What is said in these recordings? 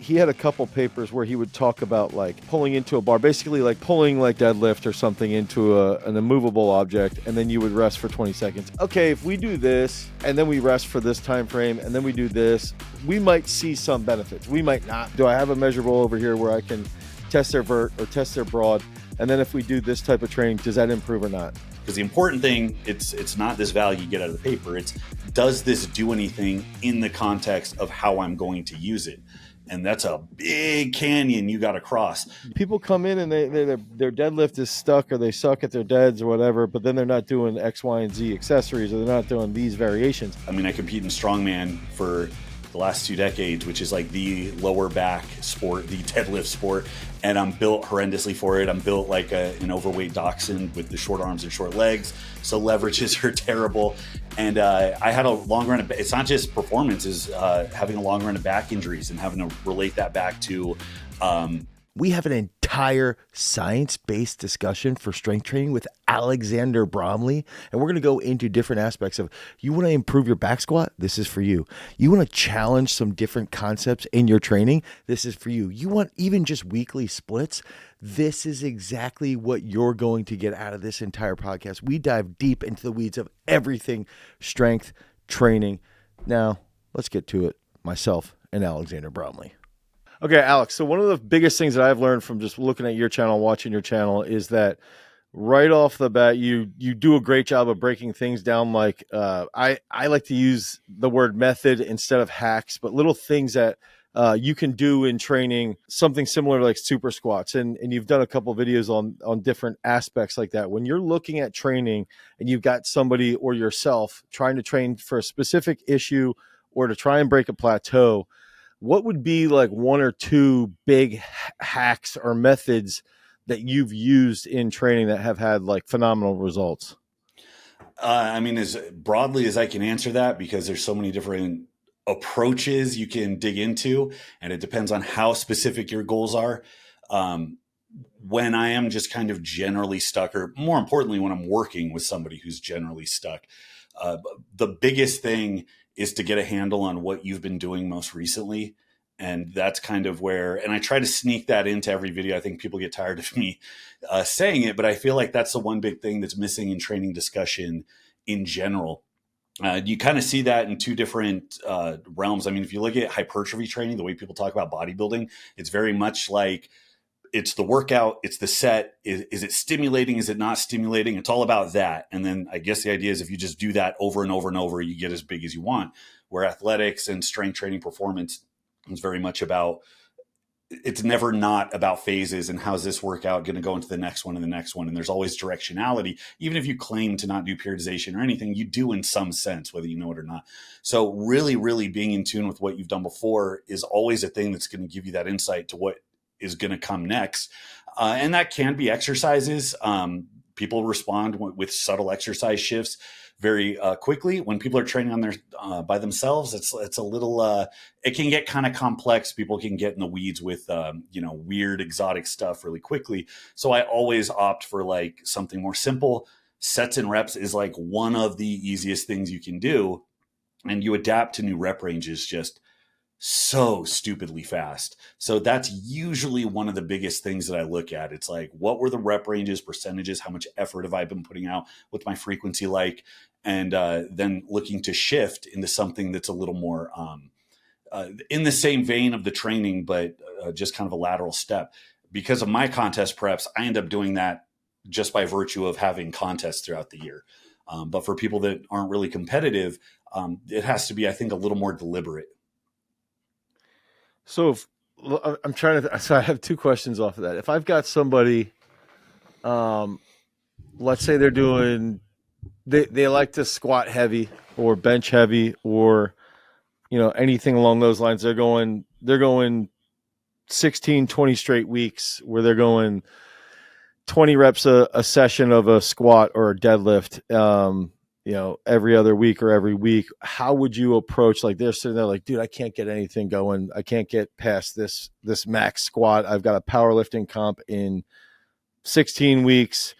he had a couple papers where he would talk about like pulling into a bar, basically like pulling like deadlift or something into an immovable object, and then you would rest for 20 seconds. Okay, if we do this and then we rest for this time frame and then we do this, we might see some benefits. We might not. Do I have a measurable over here where I can test their vert or test their broad? And then if we do this type of training, does that improve or not? Because the important thing, it's not this value you get out of the paper. It's, does this do anything in the context of how I'm going to use it? And that's a big canyon you got to cross. People come in and their deadlift is stuck, or they suck at their deads or whatever, but then they're not doing X, Y, and Z accessories, or they're not doing these variations. I mean, I compete in Strongman for the last 2 decades, which is like the lower back sport, the deadlift sport. And I'm built horrendously for it. I'm built like an overweight dachshund with the short arms and short legs. So leverages are terrible. And I had a long run of, it's not just performance, is having a long run of back injuries and having to relate that back to, we have an entire science-based discussion for strength training with Alexander Bromley, and we're going to go into different aspects of, you want to improve your back squat? This is for you. You want to challenge some different concepts in your training? This is for you. You want even just weekly splits? This is exactly what you're going to get out of this entire podcast. We dive deep into the weeds of everything strength training. Now, let's get to it. Myself and Alexander Bromley. Okay, Alex, so one of the biggest things that I've learned from just looking at your channel, watching your channel, is that right off the bat, you do a great job of breaking things down. Like I like to use the word method instead of hacks, but little things that you can do in training, something similar to like super squats. And you've done a couple of videos on different aspects like that. When you're looking at training and you've got somebody or yourself trying to train for a specific issue or to try and break a plateau, what would be like 1 or 2 big hacks or methods that you've used in training that have had like phenomenal results? I mean, as broadly as I can answer that, because there's so many different approaches you can dig into, and it depends on how specific your goals are. When I am just kind of generally stuck, or more importantly, when I'm working with somebody who's generally stuck, the biggest thing is to get a handle on what you've been doing most recently. And that's kind of where, and I try to sneak that into every video. I think people get tired of me saying it, but I feel like that's the one big thing that's missing in training discussion in general. You kind of see that in 2 different realms. I mean, if you look at hypertrophy training, the way people talk about bodybuilding, it's very much like, it's the workout, it's the set. Is it stimulating? Is it not stimulating? It's all about that. And then I guess the idea is if you just do that over and over and over, you get as big as you want. Where athletics and strength training performance is very much about, it's never not about phases and how's this workout going to go into the next one and the next one. And there's always directionality. Even if you claim to not do periodization or anything, you do in some sense, whether you know it or not. So really, really being in tune with what you've done before is always a thing that's going to give you that insight to what is going to come next. And that can be exercises. People respond with subtle exercise shifts very quickly. When people are training on their by themselves, it's a little, it can get kind of complex. People can get in the weeds with, weird exotic stuff really quickly. So I always opt for like something more simple. Sets and reps is like one of the easiest things you can do. And you adapt to new rep ranges just so stupidly fast. So that's usually one of the biggest things that I look at. It's like, what were the rep ranges, percentages, how much effort have I been putting out, what's my frequency like, and then looking to shift into something that's a little more in the same vein of the training, but just kind of a lateral step. Because of my contest preps, I end up doing that just by virtue of having contests throughout the year. But for people that aren't really competitive, it has to be, I think, a little more deliberate. So so I have 2 questions off of that. If I've got somebody, let's say they're doing, they like to squat heavy or bench heavy or, anything along those lines. They're going 16, 20 straight weeks where they're going 20 reps a session of a squat or a deadlift, every other week or every week. How would you approach, like they're sitting there like, dude, I can't get anything going. I can't get past this max squat. I've got a powerlifting comp in 16 weeks.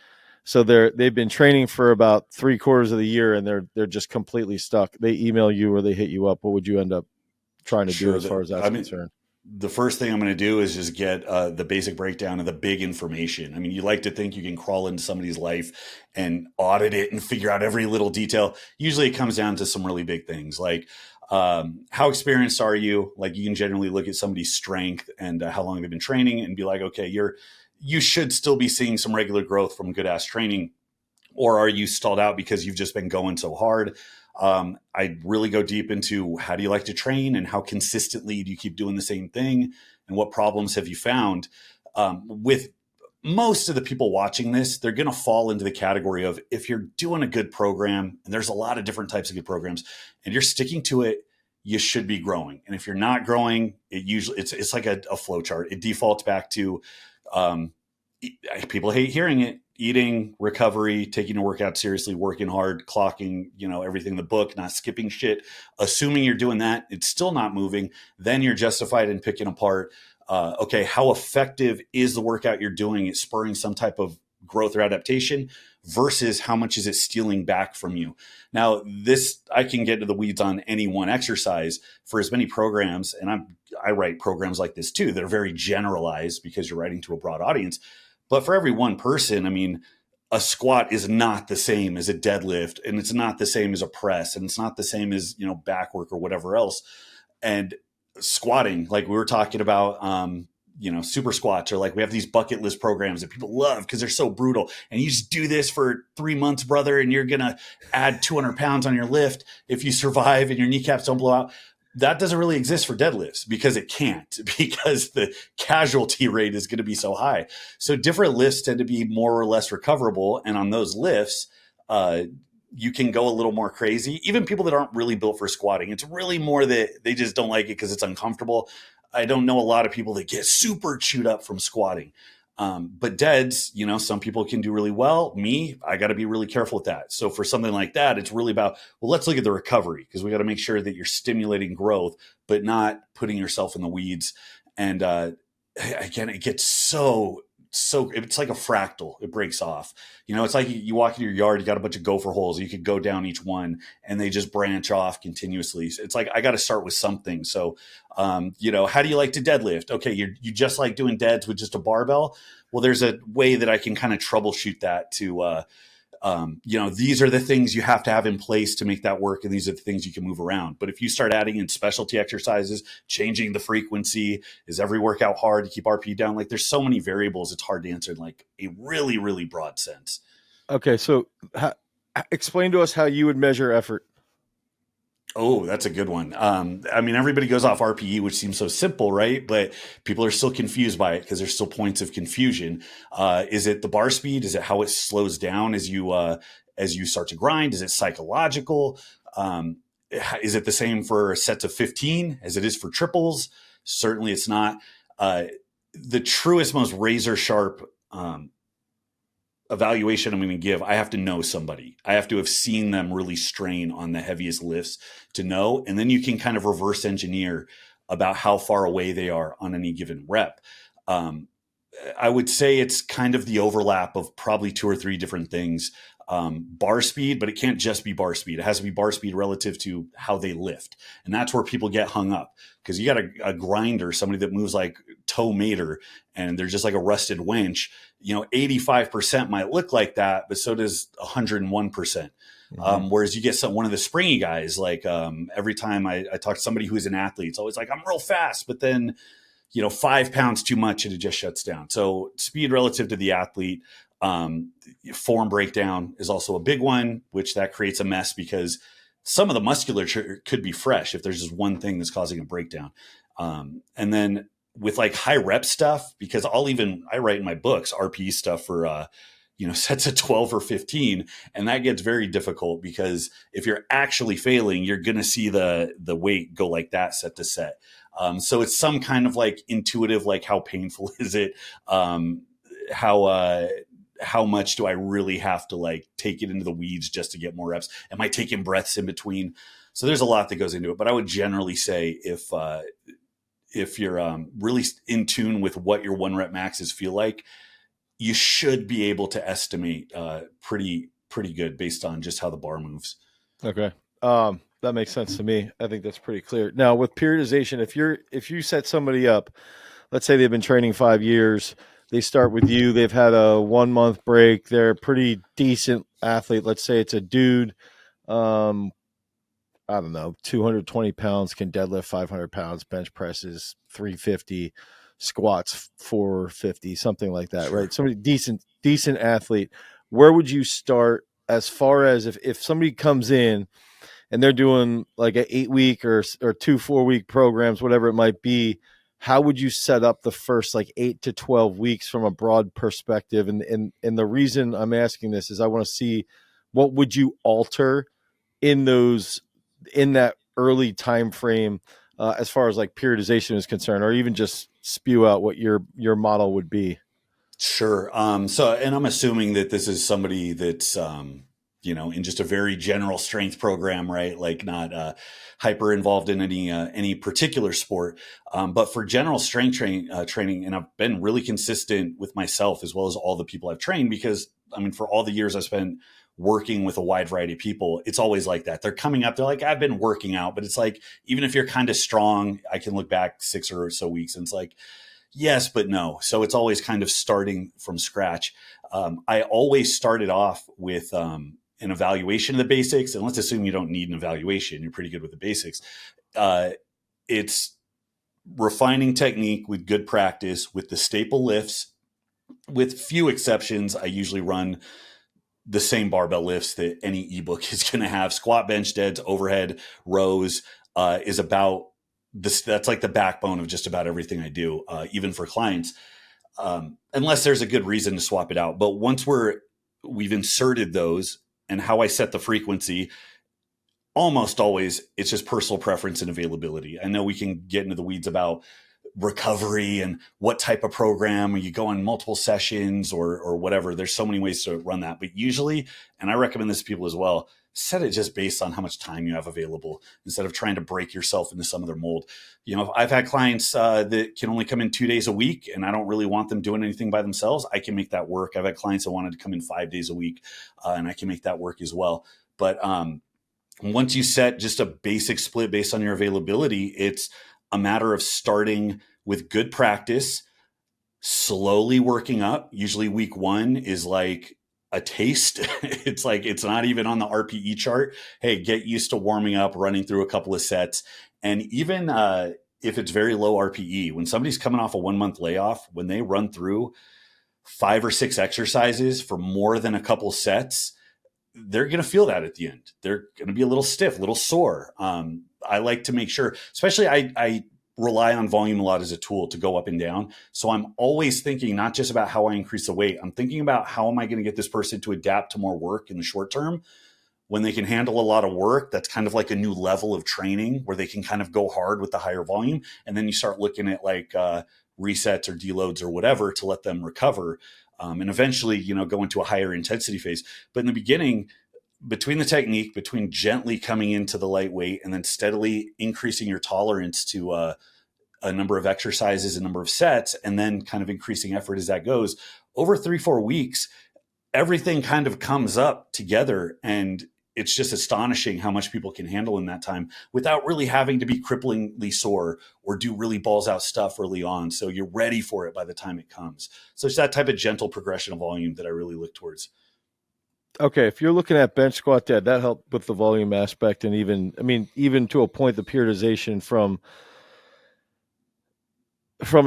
So they've been training for about 3/4 of the year and they're just completely stuck. They email you or they hit you up. What would you end up trying to do as far as that's concerned? the first thing I'm going to do is just get the basic breakdown of the big information. I mean, you like to think you can crawl into somebody's life and audit it and figure out every little detail. Usually it comes down to some really big things like how experienced are you? Like you can generally look at somebody's strength and how long they've been training and be like, okay, you should still be seeing some regular growth from good ass training. Or are you stalled out because you've just been going so hard? I really go deep into how do you like to train and how consistently do you keep doing the same thing and what problems have you found? With most of the people watching this, they're going to fall into the category of if you're doing a good program, and there's a lot of different types of good programs, and you're sticking to it, you should be growing. And if you're not growing, it's like a flow chart. It defaults back to um, people hate hearing it: eating, recovery, taking a workout seriously, working hard, clocking, everything in the book, not skipping shit. Assuming you're doing that, it's still not moving. Then you're justified in picking apart. Okay, how effective is the workout you're doing at spurring some type of growth or adaptation versus how much is it stealing back from you? Now, this I can get into the weeds on any one exercise for as many programs, and I write programs like this too that are very generalized because you're writing to a broad audience. But for every one person, I mean, a squat is not the same as a deadlift, and it's not the same as a press, and it's not the same as, back work or whatever else. And squatting, like we were talking about, super squats, or like we have these bucket list programs that people love because they're so brutal. And you just do this for 3 months, brother, and you're going to add 200 pounds on your lift if you survive and your kneecaps don't blow out. That doesn't really exist for deadlifts because it can't, because the casualty rate is going to be so high. So different lifts tend to be more or less recoverable. And on those lifts, you can go a little more crazy. Even people that aren't really built for squatting, it's really more that they just don't like it because it's uncomfortable. I don't know a lot of people that get super chewed up from squatting. But deads, some people can do really well. Me, I got to be really careful with that. So for something like that, it's really about, well, let's look at the recovery, because we got to make sure that you're stimulating growth, but not putting yourself in the weeds. And again, it gets so it's like a fractal. It breaks off. It's like you walk into your yard, you got a bunch of gopher holes. You could go down each one and they just branch off continuously. It's like, I got to start with something. So, how do you like to deadlift? Okay. You just like doing deads with just a barbell. Well, there's a way that I can kind of troubleshoot that to, these are the things you have to have in place to make that work. And these are the things you can move around. But if you start adding in specialty exercises, changing the frequency, is every workout hard to keep RP down? Like there's so many variables. It's hard to answer in like a really, really broad sense. Okay. So explain to us how you would measure effort. Oh, that's a good one. I mean, everybody goes off RPE, which seems so simple, right? But people are still confused by it because there's still points of confusion. Is it the bar speed? Is it how it slows down as you start to grind? Is it psychological? Is it the same for sets of 15 as it is for triples? Certainly, it's not. The truest, most razor sharp evaluation I'm going to give, I have to know somebody. I have to have seen them really strain on the heaviest lifts to know. And then you can kind of reverse engineer about how far away they are on any given rep. I would say it's kind of the overlap of probably 2 or 3 different things. Bar speed, but it can't just be bar speed. It has to be bar speed relative to how they lift. And that's where people get hung up, because you got a grinder, somebody that moves like toe mater, and they're just like a rusted winch. 85% might look like that, but so does 101%. Whereas you get one of the springy guys, like every time I talk to somebody who's an athlete, it's always like, I'm real fast, but then 5 pounds too much and it just shuts down. So speed relative to the athlete. Form breakdown is also a big one, which that creates a mess because some of the musculature could be fresh if there's just one thing that's causing a breakdown. And then with like high rep stuff, because I write in my books RPE stuff for sets of 12 or 15, and that gets very difficult because if you're actually failing, you're going to see the weight go like that set to set. So it's some kind of like intuitive, like how painful is it? How much do I really have to like take it into the weeds just to get more reps? Am I taking breaths in between? So there's a lot that goes into it, but I would generally say if you're really in tune with what your 1 rep maxes feel like, you should be able to estimate pretty good based on just how the bar moves. Okay. that makes sense to me. I think that's pretty clear. Now with periodization, if you set somebody up, let's say they've been training 5 years, they start with you, they've had a 1 month break, they're a pretty decent athlete. Let's say it's a dude, um, I don't know, 220 pounds, can deadlift 500 pounds, bench presses 350, squats 450, something like that, right? Sure. Somebody decent athlete. Where would you start as far as if somebody comes in and they're doing like an 8 week or 2 4 week programs, whatever it might be? How would you set up the first like 8 to 12 weeks from a broad perspective? And the reason I'm asking this is I want to see what would you alter in those in that early time frame, as far as like periodization is concerned, or even just spew out what your model would be. Sure. So, and I'm assuming that this is somebody that's, in just a very general strength program, right? Like not hyper involved in any particular sport. But for general strength training, and I've been really consistent with myself as well as all the people I've trained, because I mean, for all the years I spent working with a wide variety of people, it's always like that. They're coming up, they're like, I've been working out, but it's like, even if you're kind of strong, I can look back 6 or so weeks and it's like, yes, but no. So it's always kind of starting from scratch. I always started off with an evaluation of the basics. And let's assume you don't need an evaluation. You're pretty good with the basics. It's refining technique with good practice, with the staple lifts. With few exceptions, I usually run the same barbell lifts that any ebook is going to have. Squat, bench, deads, overhead, rows is about this. That's like the backbone of just about everything I do, even for clients, unless there's a good reason to swap it out. But once we've inserted those, and how I set the frequency, almost always it's just personal preference and availability. I know we can get into the weeds about recovery and what type of program you go on multiple sessions or whatever. There's so many ways to run that, but usually, and I recommend this to people as well, set it just based on how much time you have available instead of trying to break yourself into some other mold. I've had clients that can only come in 2 days a week and I don't really want them doing anything by themselves. I can make that work. I've had clients that wanted to come in 5 days a week and I can make that work as well. But once you set just a basic split based on your availability, it's a matter of starting with good practice, slowly working up. Usually week 1 is like a taste. It's like, it's not even on the RPE chart. Hey, get used to warming up, running through a couple of sets. And even if it's very low RPE, when somebody's coming off a 1 month layoff, when they run through 5 or 6 exercises for more than a couple sets, they're going to feel that at the end. They're going to be a little stiff, a little sore. I like to make sure, especially I rely on volume a lot as a tool to go up and down. So I'm always thinking not just about how I increase the weight. I'm thinking about how am I going to get this person to adapt to more work in the short term. When they can handle a lot of work, that's kind of like a new level of training where they can kind of go hard with the higher volume. And then you start looking at like resets or deloads or whatever to let them recover. And eventually, go into a higher intensity phase. But in the beginning, between the technique, between gently coming into the lightweight and then steadily increasing your tolerance to a number of exercises, a number of sets, and then kind of increasing effort as that goes, over 3-4 weeks, everything kind of comes up together. And it's just astonishing how much people can handle in that time without really having to be cripplingly sore or do really balls out stuff early on. So you're ready for it by the time it comes. So it's that type of gentle progression of volume that I really look towards. Okay, if you're looking at bench squat dead, that helped with the volume aspect, and even to a point, the periodization from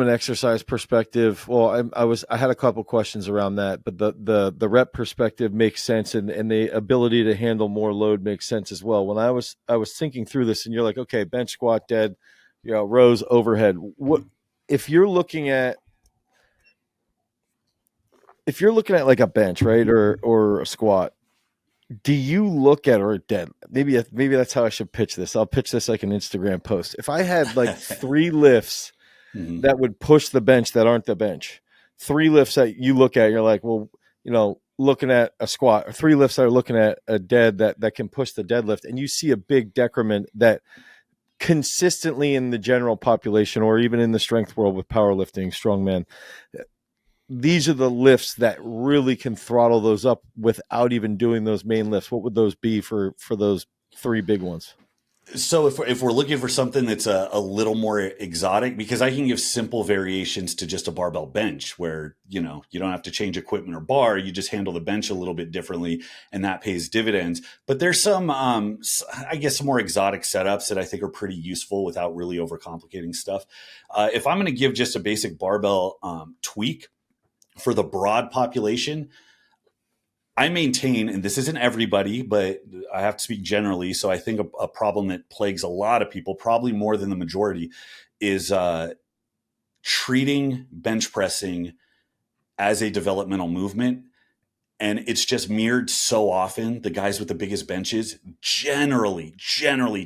an exercise perspective. Well, I had a couple questions around that, but the rep perspective makes sense, and the ability to handle more load makes sense as well. When I was thinking through this, and you're like, okay, bench squat dead, rows, overhead. What if you're looking at like a bench, right, or a squat? Do you look at, or dead? Maybe that's how I should pitch this. I'll pitch this like an Instagram post. If I had like 3 lifts Mm-hmm. that would push the bench that aren't the bench, 3 lifts that you look at, you're like, well, looking at a squat, or 3 lifts that are looking at a dead that can push the deadlift, and you see a big decrement that consistently in the general population, or even in the strength world with powerlifting, strongman, these are the lifts that really can throttle those up without even doing those main lifts. What would those be for those 3 big ones? So if we're looking for something that's a little more exotic, because I can give simple variations to just a barbell bench where, you know, you don't have to change equipment or bar, you just handle the bench a little bit differently and that pays dividends. But there's some, I guess, some more exotic setups that I think are pretty useful without really overcomplicating stuff. If I'm going to give just a basic barbell tweak for the broad population, I maintain, and this isn't everybody, but I have to speak generally. So I think a problem that plagues a lot of people, probably more than the majority, is treating bench pressing as a developmental movement. And it's just mirrored so often. The guys with the biggest benches generally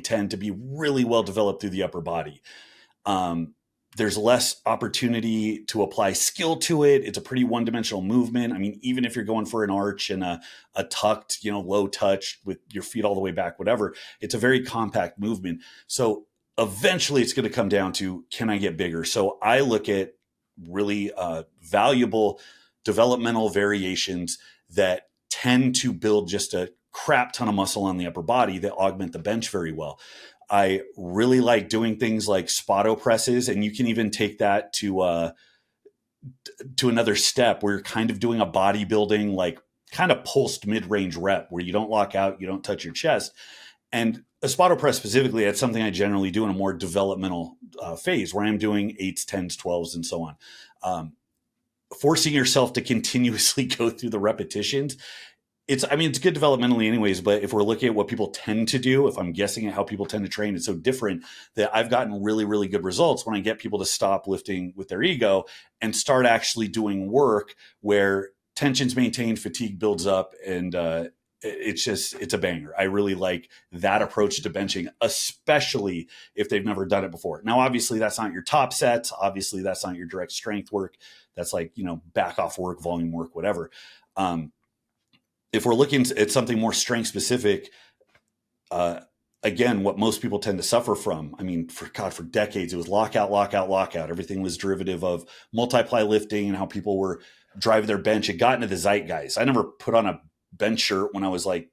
tend to be really well developed through the upper body. Um, there's less opportunity to apply skill to it. It's a pretty one-dimensional movement. I mean, even if you're going for an arch and a tucked, you know, low touch with your feet all the way back, whatever, it's a very compact movement. So eventually it's going to come down to, can I get bigger? So I look at really valuable developmental variations that tend to build just a crap ton of muscle on the upper body that augment the bench very well. I really like doing things like spotto presses, and you can even take that to another step where you're kind of doing a bodybuilding, like kind of pulsed mid-range rep where you don't lock out, you don't touch your chest. And a spotto press specifically, that's something I generally do in a more developmental phase where I'm doing 8s, 10s, 12s, and so on. Forcing yourself to continuously go through the repetitions, it's good developmentally anyways, but if we're looking at what people tend to do, if I'm guessing at how people tend to train, it's so different that I've gotten really, really good results when I get people to stop lifting with their ego and start actually doing work where tension's maintained, fatigue builds up, and it's a banger. I really like that approach to benching, especially if they've never done it before. Now, obviously that's not your top sets. Obviously that's not your direct strength work. That's like, you know, back off work, volume work, whatever. If we're looking at something more strength specific, uh, again, what most people tend to suffer from, I mean, for decades, it was lockout, lockout, lockout. Everything was derivative of multiply lifting and how people were driving their bench. It got into the zeitgeist. I never put on a bench shirt when I was like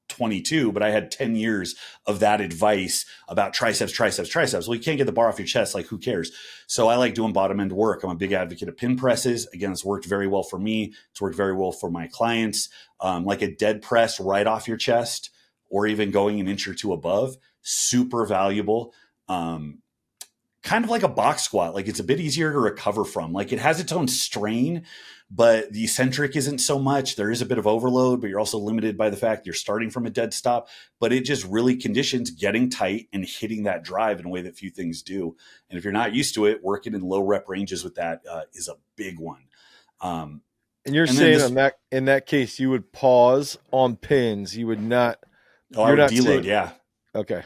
22, but I had 10 years of that advice about triceps, triceps, triceps. Well, you can't get the bar off your chest. Like, who cares? So I like doing bottom end work. I'm a big advocate of pin presses. Again, it's worked very well for me. It's worked very well for my clients. Like a dead press right off your chest or even going an inch or two above, super valuable. Kind of like a box squat. Like it's a bit easier to recover from. Like it has its own strain, but the eccentric isn't so much. There is a bit of overload, but you're also limited by the fact you're starting from a dead stop. But it just really conditions getting tight and hitting that drive in a way that few things do. And if you're not used to it, working in low rep ranges with that is a big one. And you're And saying in that case, you would pause on pins. You would not. I You're would not deload. saying, Yeah. Okay.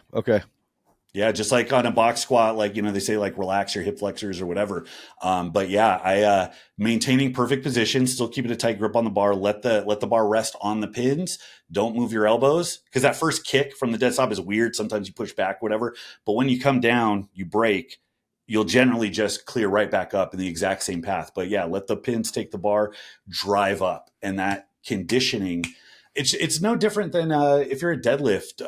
Yeah, just like on a box squat, like, you know, they say like relax your hip flexors or whatever. But yeah, I maintaining perfect position, still keeping a tight grip on the bar. Let the bar rest on the pins. Don't move your elbows because that first kick from the dead stop is weird. Sometimes you push back, whatever. But when you come down, you break. You'll generally just clear right back up in the exact same path. But yeah, let the pins take the bar, drive up, and that conditioning. It's no different than if you're a deadlift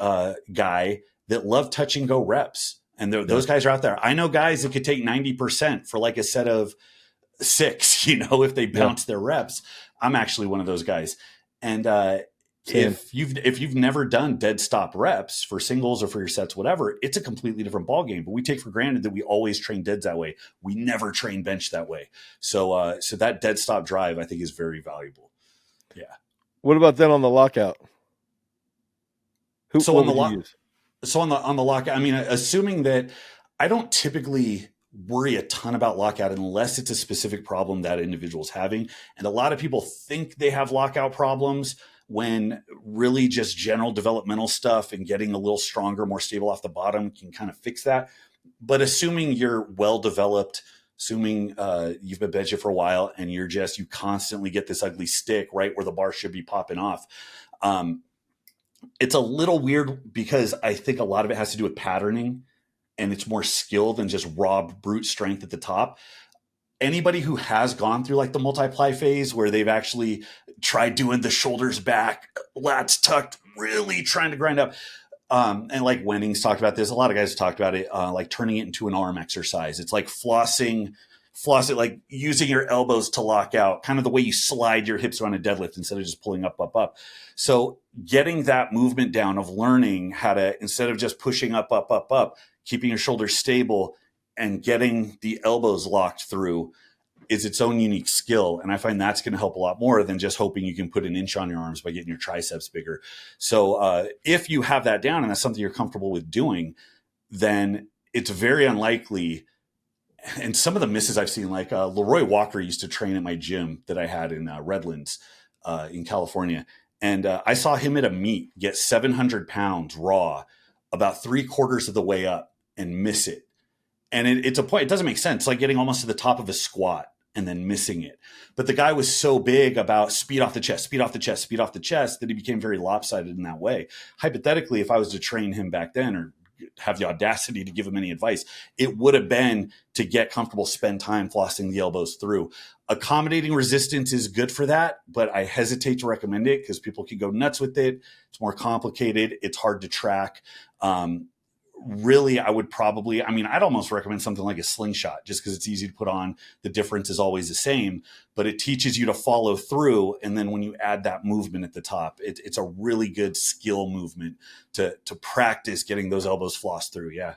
guy that love touch and go reps. And those guys are out there. I know guys that could take 90% for like a set of 6, you know, if they bounce their reps. I'm actually one of those guys. And if you've never done dead stop reps for singles or for your sets, whatever, it's a completely different ballgame. But we take for granted that we always train deads that way. We never train bench that way. So that dead stop drive, I think, is very valuable. Yeah. What about then on the lockout? So what would you use? So on the lockout, I mean, assuming that I don't typically worry a ton about lockout unless it's a specific problem that individual's having. And a lot of people think they have lockout problems when really just general developmental stuff and getting a little stronger, more stable off the bottom can kind of fix that. But assuming you're well developed, assuming you've been benching for a while and you constantly get this ugly stick right where the bar should be popping off. It's a little weird because I think a lot of it has to do with patterning and it's more skill than just raw brute strength at the top. Anybody who has gone through like the multiply phase where they've actually tried doing the shoulders back, lats tucked, really trying to grind up, And like Wenning's talked about this, a lot of guys have talked about it, like turning it into an arm exercise. It's like floss it, like using your elbows to lock out, kind of the way you slide your hips around a deadlift instead of just pulling up, up, up. So getting that movement down of learning how to, instead of just pushing up, up, up, up, keeping your shoulders stable and getting the elbows locked through is its own unique skill. And I find that's going to help a lot more than just hoping you can put an inch on your arms by getting your triceps bigger. So if you have that down and that's something you're comfortable with doing, then it's very unlikely. And some of the misses I've seen, like Leroy Walker used to train at my gym that I had in Redlands in California. And I saw him at a meet get 700 pounds raw about 3/4 of the way up and miss it. And it's a point, it doesn't make sense. It's like getting almost to the top of a squat and then missing it. But the guy was so big about speed off the chest, speed off the chest, speed off the chest that he became very lopsided in that way. Hypothetically, if I was to train him back then or have the audacity to give him any advice, it would have been to get comfortable, spend time flossing the elbows through. Accommodating resistance is good for that, but I hesitate to recommend it because people can go nuts with it. It's more complicated. It's hard to track. Really, I would probably, I mean, I'd almost recommend something like a slingshot just because it's easy to put on. The difference is always the same, but it teaches you to follow through. And then when you add that movement at the top, it's a really good skill movement to practice getting those elbows flossed through. Yeah.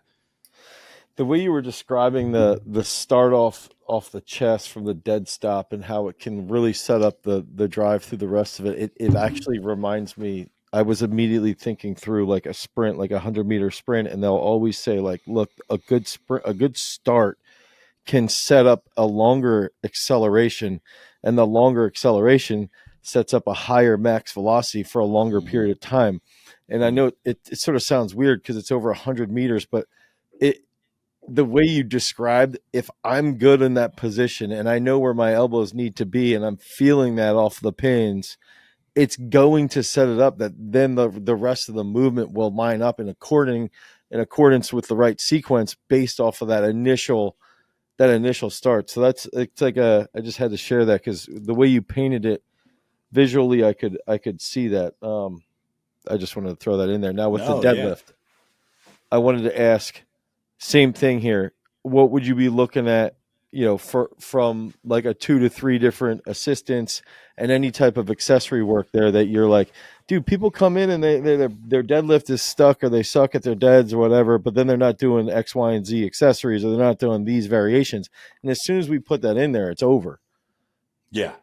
The way you were describing the start off the chest from the dead stop and how it can really set up the drive through the rest of it, it actually reminds me. I was immediately thinking through like a sprint, like 100-meter sprint, and they'll always say like, look, a good start can set up a longer acceleration, and the longer acceleration sets up a higher max velocity for a longer period of time. And I know it sort of sounds weird because it's over 100 meters, but the way you described, if I'm good in that position and I know where my elbows need to be and I'm feeling that off the pins, it's going to set it up that then the rest of the movement will line up in accordance with the right sequence based off of that initial start. So it's like I just had to share that because the way you painted it visually, I could see that. I just wanted to throw that in there. Now with the deadlift, I wanted to ask, same thing here. What would you be looking at, from like a 2 to 3 different assistants and any type of accessory work there that you're like, dude, people come in and their deadlift is stuck or they suck at their deads or whatever, but then they're not doing X, Y, and Z accessories or they're not doing these variations. And as soon as we put that in there, it's over. Yeah.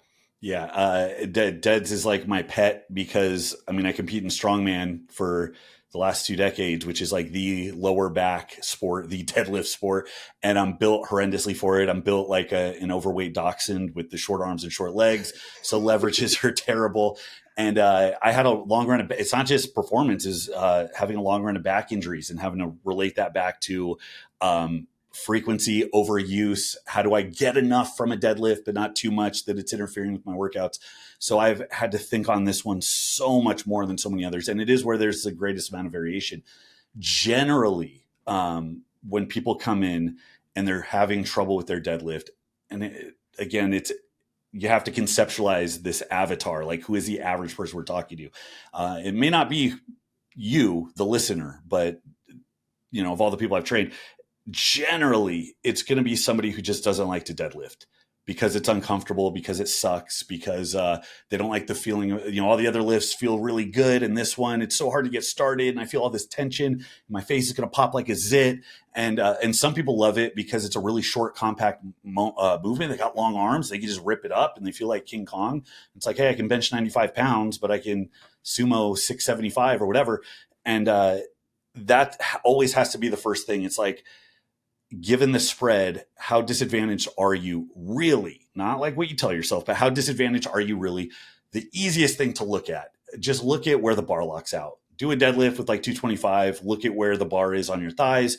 Yeah. Deads is like my pet because I mean, I compete in Strongman for the last 2 decades, which is like the lower back sport, the deadlift sport. And I'm built horrendously for it. I'm built like an overweight dachshund with the short arms and short legs. So leverages are terrible. And I had a long run of, it's not just performance, is having a long run of back injuries and having to relate that back to frequency, overuse. How do I get enough from a deadlift, but not too much that it's interfering with my workouts? So I've had to think on this one so much more than so many others. And it is where there's the greatest amount of variation. Generally, when people come in and they're having trouble with their deadlift, and again, you have to conceptualize this avatar, like who is the average person we're talking to? It may not be you, the listener, but of all the people I've trained, generally it's going to be somebody who just doesn't like to deadlift because it's uncomfortable, because it sucks, because they don't like the feeling of, all the other lifts feel really good. And this one, it's so hard to get started. And I feel all this tension. My face is going to pop like a zit. And some people love it because it's a really short, compact movement. They got long arms. They can just rip it up and they feel like King Kong. It's like, hey, I can bench 95 pounds, but I can sumo 675 or whatever. And that always has to be the first thing. It's like, given the spread, how disadvantaged are you really? Not like what you tell yourself, but how disadvantaged are you really? The easiest thing to look at, just look at where the bar locks out. Do a deadlift with like 225. Look at where the bar is on your thighs.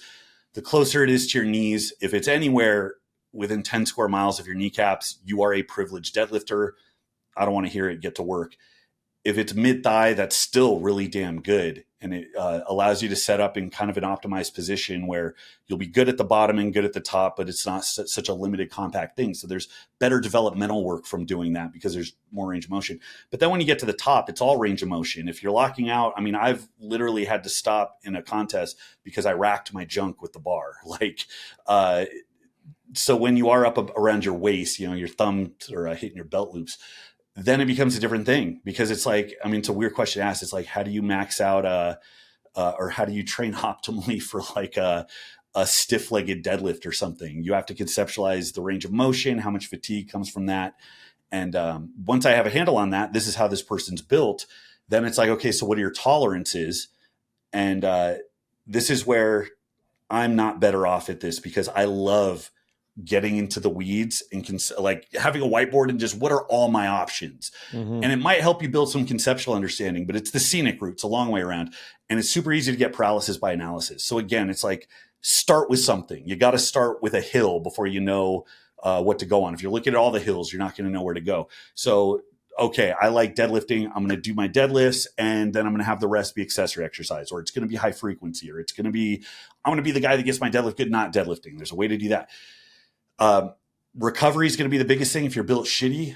The closer it is to your knees, if it's anywhere within 10 square miles of your kneecaps, you are a privileged deadlifter. I don't want to hear it. Get to work. if it's mid thigh, that's still really damn good. And it allows you to set up in kind of an optimized position where you'll be good at the bottom and good at the top, but it's not such a limited compact thing. So there's better developmental work from doing that because there's more range of motion. But then when you get to the top, it's all range of motion. If you're locking out, I mean, I've literally had to stop in a contest because I racked my junk with the bar. Like, so when you are up around your waist, your thumbs are hitting your belt loops, then it becomes a different thing because it's like, I mean, it's a weird question to ask. It's like, how do you max out or how do you train optimally for like a stiff-legged deadlift or something? You have to conceptualize the range of motion, how much fatigue comes from that. And once I have a handle on that, this is how this person's built. Then it's like, okay, so what are your tolerances? And this is where I'm not better off at this because I love getting into the weeds and like having a whiteboard and just what are all my options. Mm-hmm. And it might help you build some conceptual understanding, but it's the scenic route. It's a long way around. And it's super easy to get paralysis by analysis. So again, it's like start with something. You got to start with a hill before you know what to go on. If you're looking at all the hills, you're not going to know where to go. So, okay, I like deadlifting. I'm going to do my deadlifts and then I'm going to have the rest be accessory exercise, or it's going to be high frequency, or I'm going to be the guy that gets my deadlift good, not deadlifting. There's a way to do that. Recovery is going to be the biggest thing if you're built shitty,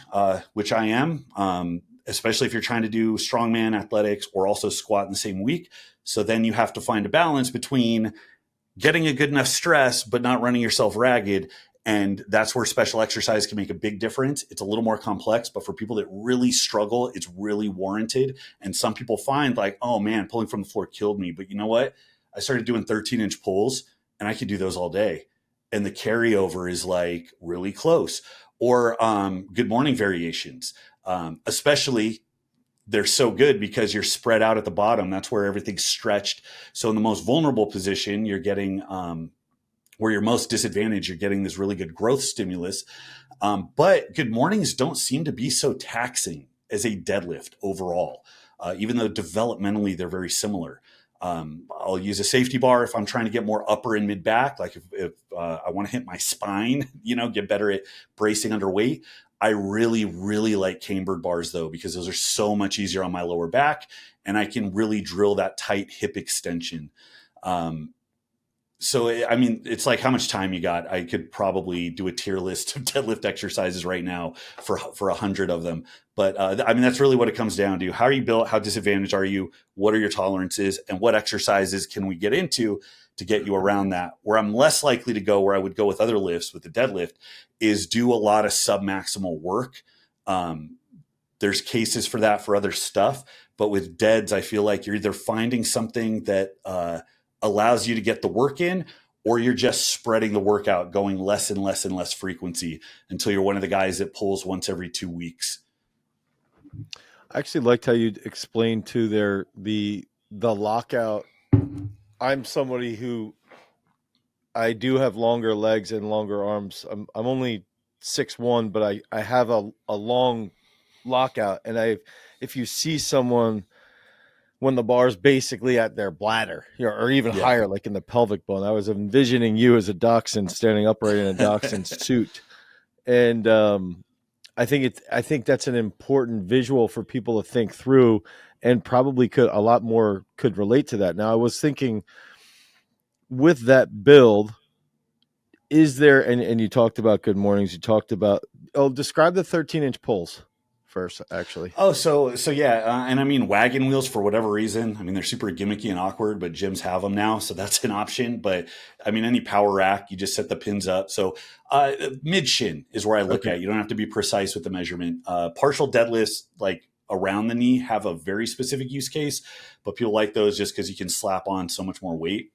which I am, especially if you're trying to do strongman athletics or also squat in the same week. So then you have to find a balance between getting a good enough stress, but not running yourself ragged. And that's where special exercise can make a big difference. It's a little more complex, but for people that really struggle, it's really warranted. And some people find like, oh man, pulling from the floor killed me. But you know what? I started doing 13-inch pulls and I could do those all day. And the carryover is like really close. Or good morning variations, especially they're so good because you're spread out at the bottom. That's where everything's stretched. So in the most vulnerable position, you're getting where you're most disadvantaged, you're getting this really good growth stimulus. But good mornings don't seem to be so taxing as a deadlift overall, even though developmentally they're very similar. I'll use a safety bar if I'm trying to get more upper and mid back. Like if I want to hit my spine, get better at bracing under weight. I really, really like cambered bars though, because those are so much easier on my lower back and I can really drill that tight hip extension. So, I mean, it's like how much time you got. I could probably do a tier list of deadlift exercises right now for 100 of them. But I mean, that's really what it comes down to. How are you built? How disadvantaged are you? What are your tolerances? And what exercises can we get into to get you around that? Where I'm less likely to go, where I would go with other lifts with the deadlift, is do a lot of submaximal work. There's cases for that for other stuff. But with deads, I feel like you're either finding something that allows you to get the work in, or you're just spreading the workout, going less and less and less frequency until you're one of the guys that pulls once every 2 weeks. I actually liked how you explained to the lockout. I'm somebody who I do have longer legs and longer arms. I'm only 6'1", but I have a long lockout. And if you see someone when the bar's basically at their bladder, or even higher, like in the pelvic bone. I was envisioning you as a dachshund standing upright in a dachshund suit. And I think that's an important visual for people to think through, and probably a lot more could relate to that. Now, I was thinking with that build, is there, and you talked about good mornings, you talked about, describe the 13-inch pulls first, actually. Oh, so yeah. And I mean, wagon wheels, for whatever reason, I mean, they're super gimmicky and awkward, but gyms have them now. So that's an option. But I mean, any power rack, you just set the pins up. So mid shin is where I look at. You don't have to be precise with the measurement. Partial deadlifts, like around the knee, have a very specific use case, but people like those just because you can slap on so much more weight.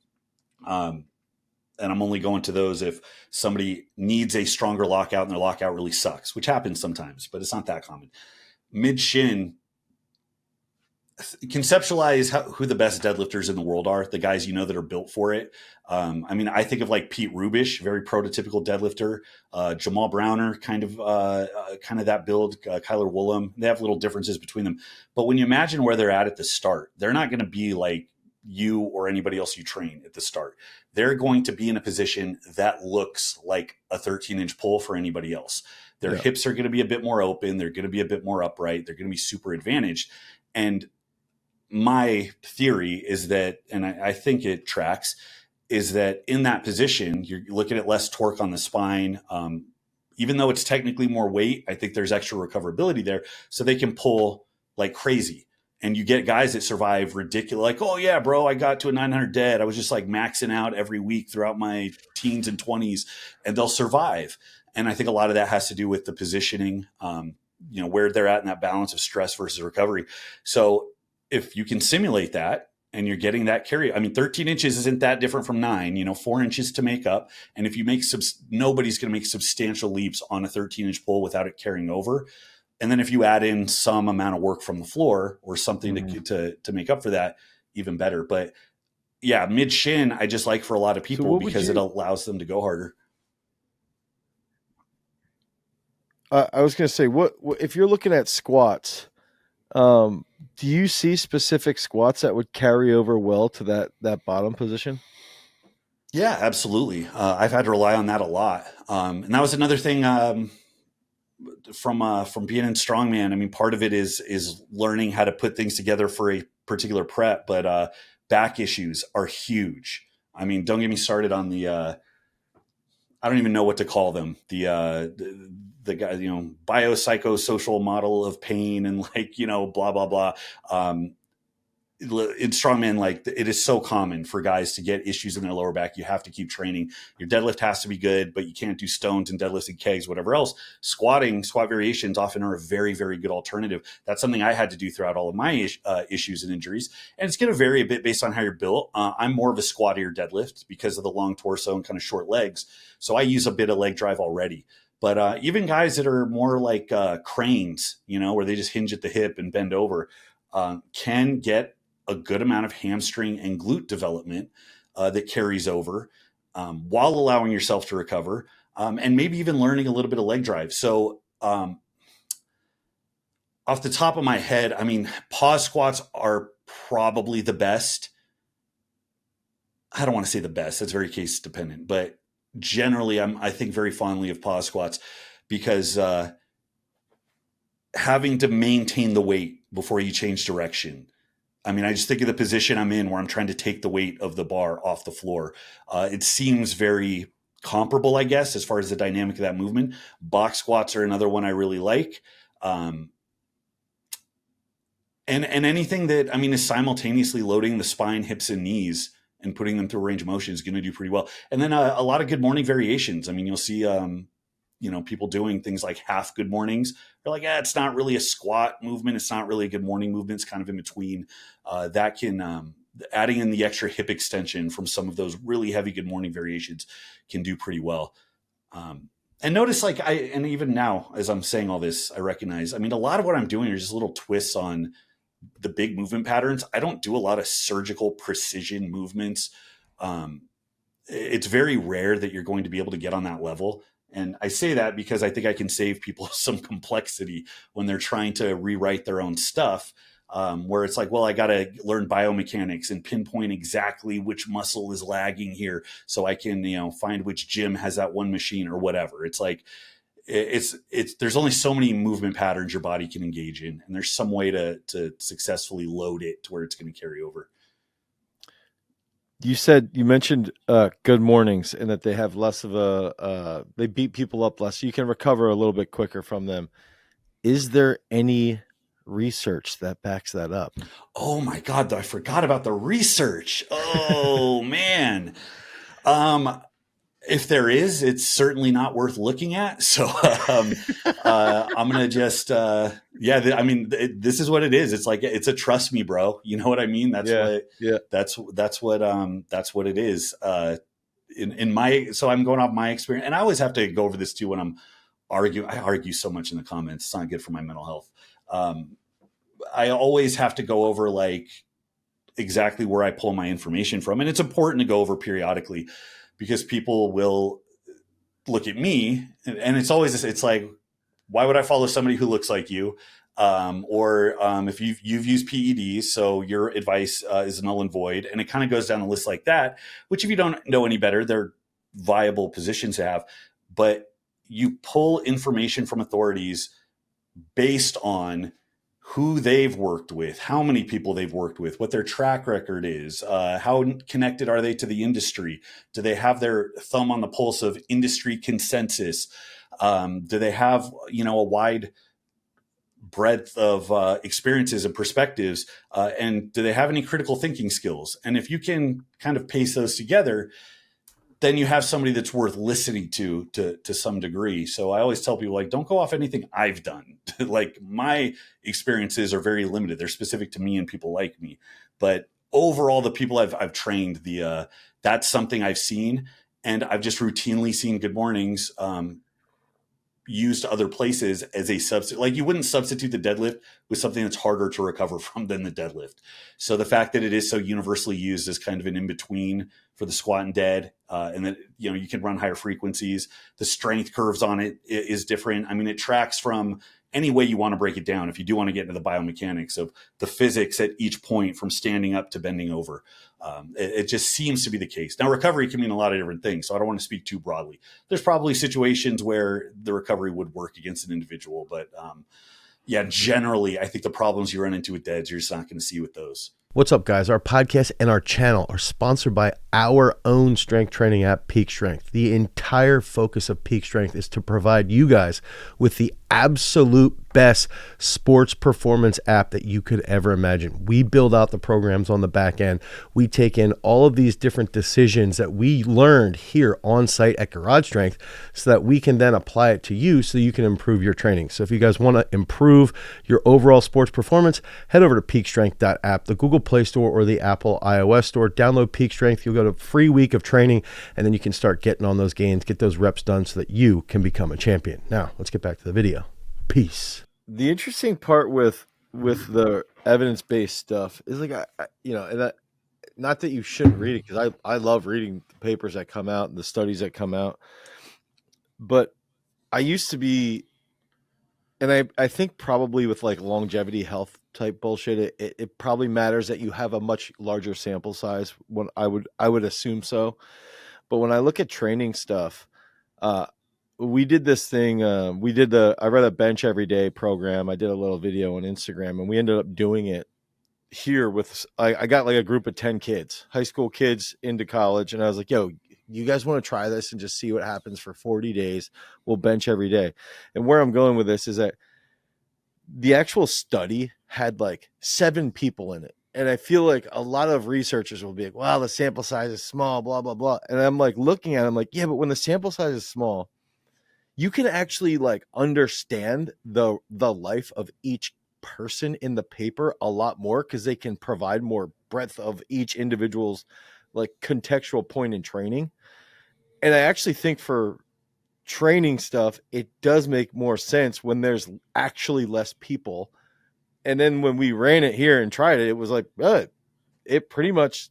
And I'm only going to those if somebody needs a stronger lockout and their lockout really sucks, which happens sometimes, but it's not that common. Mid shin, conceptualize who the best deadlifters in the world are, the guys that are built for it. I mean, I think of like Pete Rubish, very prototypical deadlifter. Jamal Browner, kind of that build. Kyler Woolham, they have little differences between them. But when you imagine where they're at the start, they're not going to be like you or anybody else you train at the start. They're going to be in a position that looks like a 13-inch pull for anybody else. Their hips are going to be a bit more open. They're going to be a bit more upright. They're going to be super advantaged. And my theory is that, and I think it tracks, is that in that position, you're looking at less torque on the spine. Even though it's technically more weight, I think there's extra recoverability there. So they can pull like crazy. And you get guys that survive ridiculous, like, oh yeah, bro, I got to a 900 dead. I was just like maxing out every week throughout my teens and 20s, and they'll survive. And I think a lot of that has to do with the positioning, where they're at in that balance of stress versus recovery. So if you can simulate that and you're getting that carry, I mean, 13 inches isn't that different from 9, 4 inches to make up. And if you make nobody's going to make substantial leaps on a 13-inch pull without it carrying over. And then if you add in some amount of work from the floor or something to make up for that, even better. But yeah, mid shin, I just like for a lot of people because it allows them to go harder. I was going to say, what if you're looking at squats? Do you see specific squats that would carry over well to that bottom position? Yeah, absolutely. I've had to rely on that a lot, and that was another thing from being in Strongman. I mean, part of it is learning how to put things together for a particular prep, but back issues are huge. I mean, don't get me started on the I don't even know what to call them. The guy, biopsychosocial model of pain and blah, blah, blah. In Strongman, like it is so common for guys to get issues in their lower back. You have to keep training. Your deadlift has to be good, but you can't do stones and deadlifts and kegs, whatever else. Squat variations often are a very, very good alternative. That's something I had to do throughout all of my issues and injuries. And it's going to vary a bit based on how you're built. I'm more of a squattier deadlift because of the long torso and kind of short legs. So I use a bit of leg drive already. But even guys that are more like cranes, where they just hinge at the hip and bend over, can get a good amount of hamstring and glute development that carries over while allowing yourself to recover and maybe even learning a little bit of leg drive. So off the top of my head, I mean, pause squats are probably the best. I don't want to say the best. That's very case dependent, but generally I think very fondly of pause squats because having to maintain the weight before you change direction. I mean, I just think of the position I'm in where I'm trying to take the weight of the bar off the floor. It seems very comparable, I guess, as far as the dynamic of that movement. Box squats are another one I really like. And anything that, I mean, is simultaneously loading the spine, hips, and knees and putting them through a range of motion is going to do pretty well. And then a lot of good morning variations. I mean, you'll see people doing things like half good mornings. They're like, it's not really a squat movement. It's not really a good morning movement. It's kind of in between. That can, adding in the extra hip extension from some of those really heavy good morning variations can do pretty well. And notice and even now, as I'm saying all this, I recognize, I mean, a lot of what I'm doing are just little twists on the big movement patterns. I don't do a lot of surgical precision movements. It's very rare that you're going to be able to get on that level. And I say that because I think I can save people some complexity when they're trying to rewrite their own stuff, where it's like, well, I got to learn biomechanics and pinpoint exactly which muscle is lagging here so I can, find which gym has that one machine or whatever. It's like, there's only so many movement patterns your body can engage in, and there's some way to successfully load it to where it's going to carry over. You mentioned good mornings and that they have less of they beat people up less. So you can recover a little bit quicker from them. Is there any research that backs that up? Oh my God, I forgot about the research. Oh man. If there is, it's certainly not worth looking at. So I'm going to just, this is what it is. It's like, it's a trust me, bro. You know what I mean? That's what it is. So I'm going off my experience, and I always have to go over this too when I'm arguing. I argue so much in the comments. It's not good for my mental health. I always have to go over exactly where I pull my information from. And it's important to go over periodically, because people will look at me and it's always, it's like, why would I follow somebody who looks like you? If you've used PEDs, so your advice is null and void. And it kind of goes down the list like that, which if you don't know any better, they're viable positions to have. But you pull information from authorities based on who they've worked with, how many people they've worked with, what their track record is, how connected are they to the industry? Do they have their thumb on the pulse of industry consensus? Do they have, a wide breadth of experiences and perspectives? And do they have any critical thinking skills? And if you can kind of pace those together, then you have somebody that's worth listening to some degree. So I always tell people, like, don't go off anything I've done. Like, my experiences are very limited. They're specific to me and people like me. But overall, the people I've trained, that's something I've seen. And I've just routinely seen good mornings used other places as a substitute. Like, you wouldn't substitute the deadlift with something that's harder to recover from than the deadlift. So the fact that it is so universally used as kind of an in-between for the squat and dead, and that, you can run higher frequencies, the strength curves on it is different. I mean, it tracks from any way you want to break it down. If you do want to get into the biomechanics of the physics at each point from standing up to bending over, it just seems to be the case. Now, recovery can mean a lot of different things, so I don't want to speak too broadly. There's probably situations where the recovery would work against an individual, but yeah, generally, I think the problems you run into with deads, you're just not going to see with those. What's up, guys? Our podcast and our channel are sponsored by our own strength training app, Peak Strength. The entire focus of Peak Strength is to provide you guys with the absolute best sports performance app that you could ever imagine. We build out the programs on the back end. We take in all of these different decisions that we learned here on site at Garage Strength so that we can then apply it to you so you can improve your training. So if you guys want to improve your overall sports performance, head over to peakstrength.app, the Google Play Store or the Apple iOS Store. Download Peak Strength. You'll get a free week of training, and then you can start getting on those gains, get those reps done so that you can become a champion. Now, let's get back to the video. Peace. The interesting part with the evidence-based stuff is, like, and that, not that you shouldn't read it, because I love reading the papers that come out and the studies that come out, but I used to be, and I think probably with like longevity health type bullshit, it probably matters that you have a much larger sample size. When I would assume so, but when I look at training stuff, we did this thing. I read a bench every day program. I did a little video on Instagram, and we ended up doing it here with, I got like a group of 10 kids, high school kids into college. And I was like, yo, you guys want to try this and just see what happens for 40 days? We'll bench every day. And where I'm going with this is that the actual study had like 7 people in it. And I feel like a lot of researchers will be like, well, the sample size is small, blah, blah, blah. And I'm like looking at it, I'm like, yeah, but when the sample size is small, you can actually like understand the life of each person in the paper a lot more, because they can provide more breadth of each individual's like contextual point in training. And I actually think for training stuff, it does make more sense when there's actually less people. And then when we ran it here and tried it, it was like, it pretty much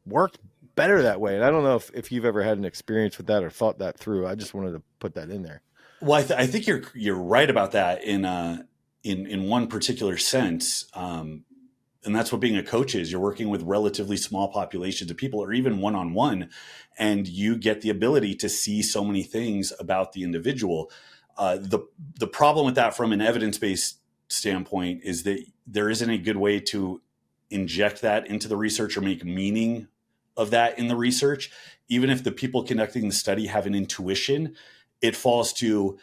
worked better that way. And I don't know if you've ever had an experience with that or thought that through. I just wanted to put that in there. Well, I think you're right about that in one particular sense, and that's what being a coach is. You're working with relatively small populations of people, or even one-on-one, and you get the ability to see so many things about the individual. The problem with that from an evidence-based standpoint is that there isn't a good way to inject that into the research or make meaning of that in the research. Even if the people conducting the study have an intuition, it falls to,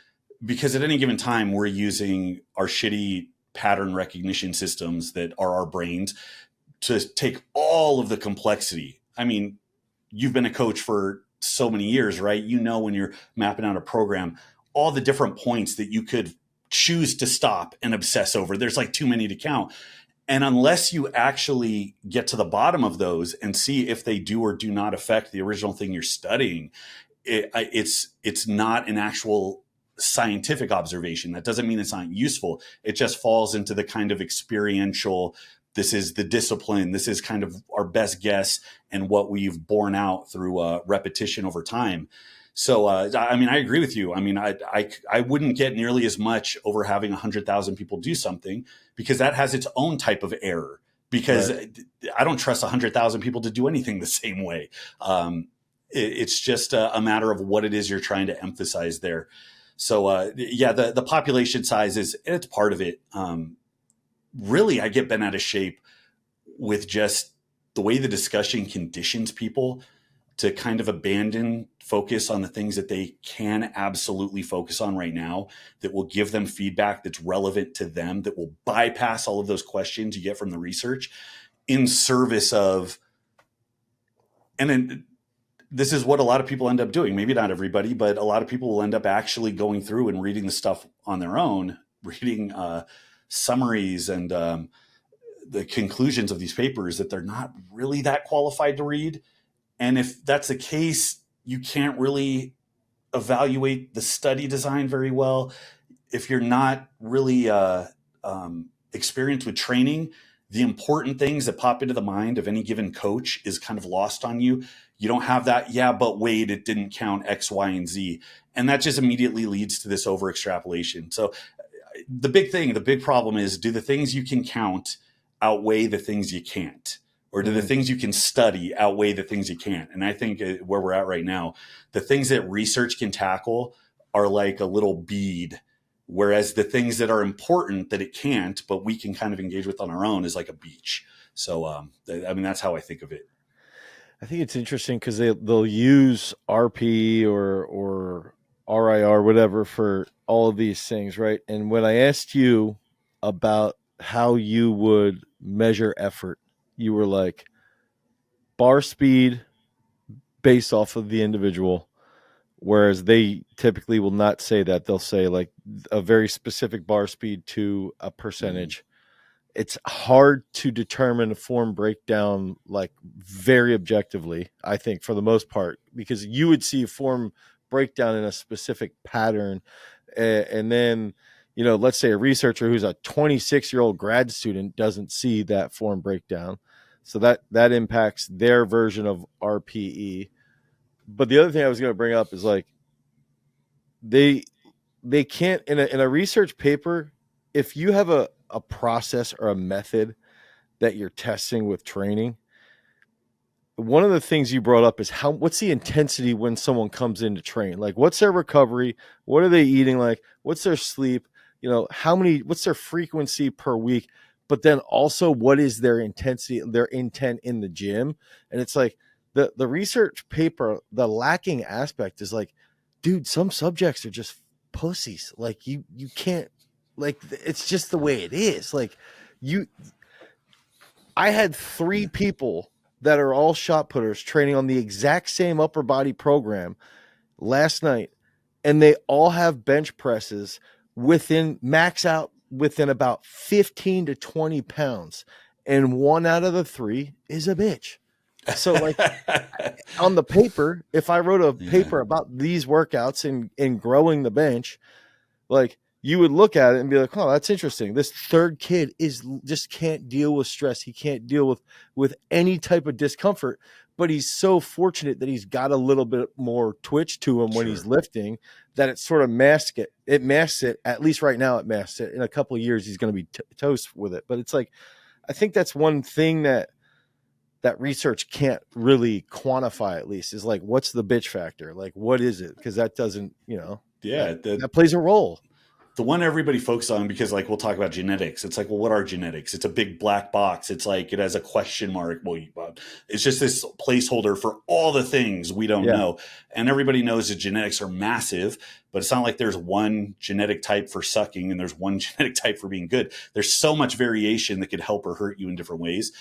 because at any given time we're using our shitty pattern recognition systems that are our brains to take all of the complexity. I mean, you've been a coach for so many years, right? You know, when you're mapping out a program, all the different points that you could choose to stop and obsess over. There's like too many to count. And unless you actually get to the bottom of those and see if they do or do not affect the original thing you're studying, it's not an actual scientific observation. That doesn't mean it's not useful. It just falls into the kind of experiential, this is the discipline, this is kind of our best guess and what we've borne out through repetition over time. So, I mean, I agree with you. I mean, I wouldn't get nearly as much over having 100,000 people do something, because that has its own type of error, because right. I don't trust 100,000 people to do anything the same way. It's just a matter of what it is you're trying to emphasize there. So, yeah, the population size it's part of it. really, I get bent out of shape with just the way the discussion conditions people to kind of abandon focus on the things that they can absolutely focus on right now, that will give them feedback that's relevant to them, that will bypass all of those questions you get from the research in service of, and then this is what a lot of people end up doing. Maybe not everybody, but a lot of people will end up actually going through and reading the stuff on their own, reading summaries and the conclusions of these papers that they're not really that qualified to read. And if that's the case, you can't really evaluate the study design very well. If you're not really experienced with training, the important things that pop into the mind of any given coach is kind of lost on you. You don't have that, yeah, but wait, it didn't count X, Y, and Z. And that just immediately leads to this over extrapolation. So the big problem is, do the things you can count outweigh the things you can't? Or do the things you can study outweigh the things you can't? And I think where we're at right now, the things that research can tackle are like a little bead, whereas the things that are important that it can't, but we can kind of engage with on our own, is like a beach. So, I mean, that's how I think of it. I think it's interesting because they'll use RP or RIR, whatever, for all of these things, right? And when I asked you about how you would measure effort, you were like, bar speed based off of the individual, whereas they typically will not say that. They'll say like a very specific bar speed to a percentage. It's hard to determine a form breakdown like very objectively, I think, for the most part, because you would see a form breakdown in a specific pattern. And then, let's say a researcher who's a 26-year-old grad student doesn't see that form breakdown. So that impacts their version of RPE. But the other thing I was going to bring up is like they can't in a research paper, if you have a process or a method that you're testing with training, one of the things you brought up is what's the intensity when someone comes in to train? Like, what's their recovery? What are they eating? Like, what's their sleep? What's their frequency per week? But then also, what is their intensity, their intent in the gym? And it's like the research paper, the lacking aspect is like, dude, some subjects are just pussies. Like you can't, like, it's just the way it is. Like I had 3 people that are all shot putters training on the exact same upper body program last night, and they all have bench presses max out within about 15 to 20 pounds. And 1 out of the 3 is a bitch. So like on the paper, if I wrote a paper about these workouts and growing the bench, like you would look at it and be like, oh, that's interesting. This third kid just can't deal with stress. He can't deal with any type of discomfort, but he's so fortunate that he's got a little bit more twitch to him when he's lifting, that it sort of masks it. At least right now it masks it. In a couple of years, he's going to be toast with it. But it's like, I think that's one thing that research can't really quantify, at least, is like, what's the bitch factor? Like, what is it? Because that doesn't, that plays a role. The one everybody focuses on, because like we'll talk about genetics. It's like, well, what are genetics? It's a big black box. It's like it has a question mark. Well, it's just this placeholder for all the things we don't know. And everybody knows that genetics are massive, but it's not like there's one genetic type for sucking and there's one genetic type for being good. There's so much variation that could help or hurt you in different ways.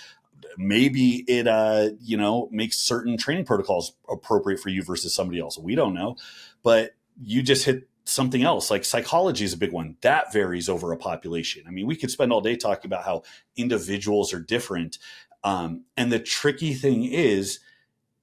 Maybe it makes certain training protocols appropriate for you versus somebody else. We don't know, but you just hit something else. Like psychology is a big one that varies over a population. I mean, we could spend all day talking about how individuals are different. And the tricky thing is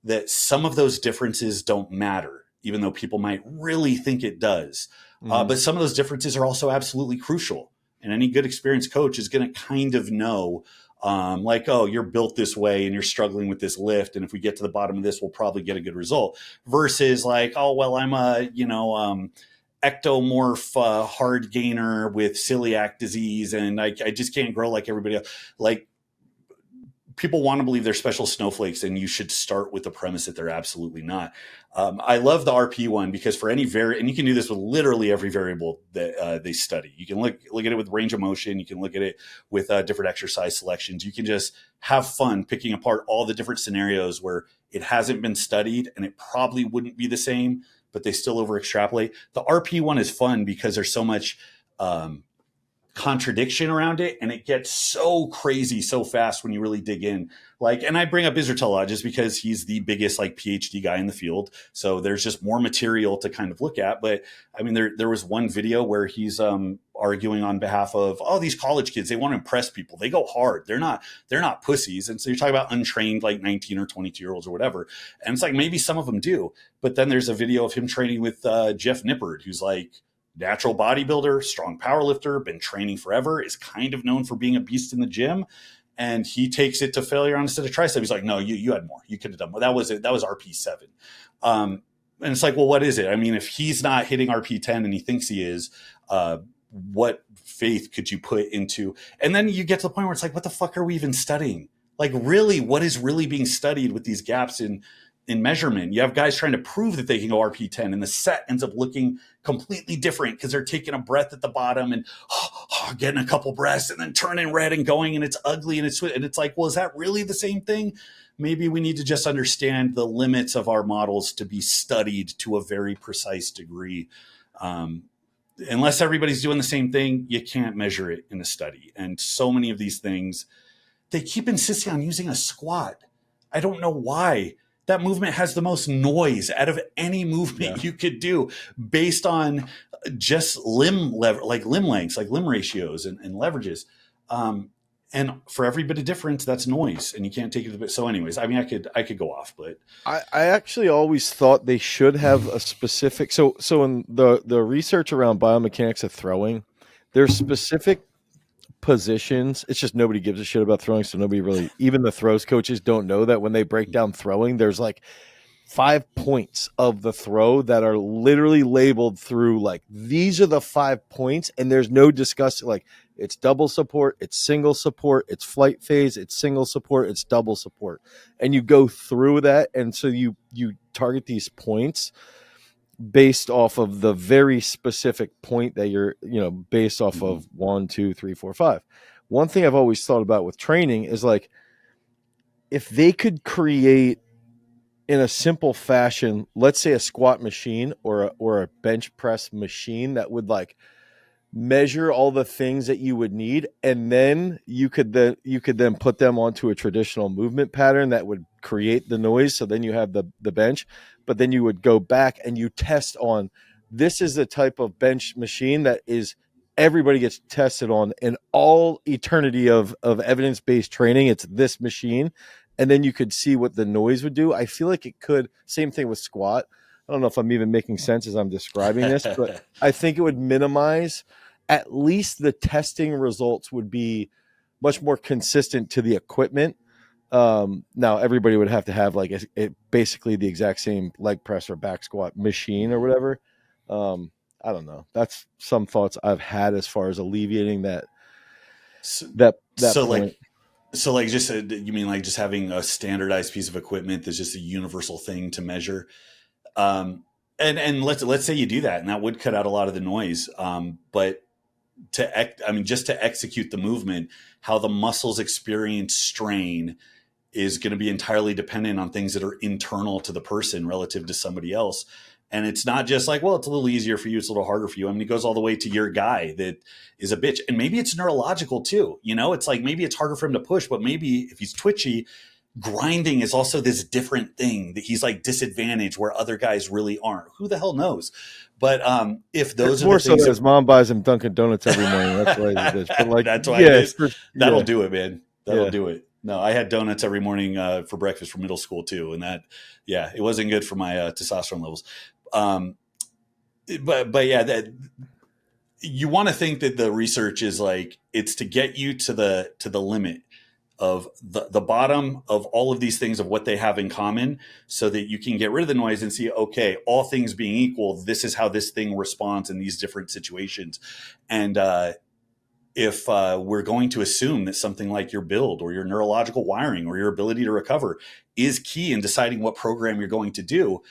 that some of those differences don't matter, even though people might really think it does. But some of those differences are also absolutely crucial. And any good experienced coach is going to kind of know, like, oh, you're built this way and you're struggling with this lift. And if we get to the bottom of this, we'll probably get a good result, versus like, oh, well, I'm a, ectomorph hard gainer with celiac disease and I just can't grow like everybody else. Like, people want to believe they're special snowflakes, and you should start with the premise that they're absolutely not. I love the RP one because for any and you can do this with literally every variable that they study. You can look at it with range of motion. You can look at it with different exercise selections. You can just have fun picking apart all the different scenarios where it hasn't been studied and it probably wouldn't be the same, but they still over extrapolate. The RP one is fun because there's so much contradiction around it, and it gets so crazy so fast when you really dig in. Like, and I bring up Isertella just because he's the biggest like PhD guy in the field, so there's just more material to kind of look at. But I mean, there was one video where he's arguing on behalf of these college kids. They want to impress people, they go hard, they're not pussies. And so you're talking about untrained like 19 or 22-year-olds or whatever, and it's like maybe some of them do, but then there's a video of him training with Jeff Nippard, who's like natural bodybuilder, strong power lifter, been training forever, is kind of known for being a beast in the gym. And he takes it to failure on a set of triceps. He's like, no, you had more. You could have done more. That was it. That was RP7. And it's like, well, what is it? I mean, if he's not hitting RP10 and he thinks he is, what faith could you put into? And then you get to the point where it's like, what the fuck are we even studying? Like, really, what is really being studied with these gaps in measurement? You have guys trying to prove that they can go RP10, and the set ends up looking completely different because they're taking a breath at the bottom and getting a couple breaths and then turning red and going, and it's ugly, and it's like, well, is that really the same thing? Maybe we need to just understand the limits of our models to be studied to a very precise degree. Unless everybody's doing the same thing, you can't measure it in a study. And so many of these things, they keep insisting on using a squat. I don't know why. That movement has the most noise out of any movement you could do based on just limb lengths, like limb ratios and leverages. And for every bit of difference, that's noise, and you can't take it a bit. So anyways, I mean, I could go off, but I actually always thought they should have a specific. So in the research around biomechanics of throwing, there's specific positions. It's just nobody gives a shit about throwing, so nobody really, even the throws coaches don't know that when they break down throwing, there's like 5 points of the throw that are literally labeled through like, these are the 5 points, and there's no discuss like, it's double support, it's single support, it's flight phase, it's single support, it's double support, and you go through that, and so you target these points based off of the very specific point that you're, based off of 1, 2, 3, 4, 5. One thing I've always thought about with training is like, if they could create in a simple fashion, let's say a squat machine or a bench press machine that would like measure all the things that you would need, and then you could then put them onto a traditional movement pattern that would create the noise. So then you have the bench, but then you would go back and you test on, this is the type of bench machine that is everybody gets tested on in all eternity of evidence-based training. It's this machine. And then you could see what the noise would do. I feel like it could, same thing with squat. I don't know if I'm even making sense as I'm describing this, but I think it would minimize, at least the testing results would be much more consistent to the equipment. Now everybody would have to have like basically the exact same leg press or back squat machine or whatever. I don't know. That's some thoughts I've had as far as alleviating that point. So like just you mean like just having a standardized piece of equipment that's just a universal thing to measure. And let's say you do that, and that would cut out a lot of the noise. But just to execute the movement, how the muscles experience strain is going to be entirely dependent on things that are internal to the person relative to somebody else. And it's not just like, well, it's a little easier for you, it's a little harder for you. I mean, it goes all the way to your guy that is a bitch. And maybe it's neurological too. It's like, maybe it's harder for him to push, but maybe if he's twitchy, grinding is also this different thing that he's like disadvantaged where other guys really aren't. Who the hell knows? But if those it's are more the things so that his mom buys him Dunkin' Donuts every morning. That's why he's a bitch. But like, that's why that'll do it, man. That'll do it. No, I had donuts every morning for breakfast for middle school too, and it wasn't good for my testosterone levels. But yeah, that you want to think that the research is like, it's to get you to the limit of the bottom of all of these things of what they have in common, so that you can get rid of the noise and see, okay, all things being equal, this is how this thing responds in these different situations. And if we're going to assume that something like your build or your neurological wiring or your ability to recover is key in deciding what program you're going to do,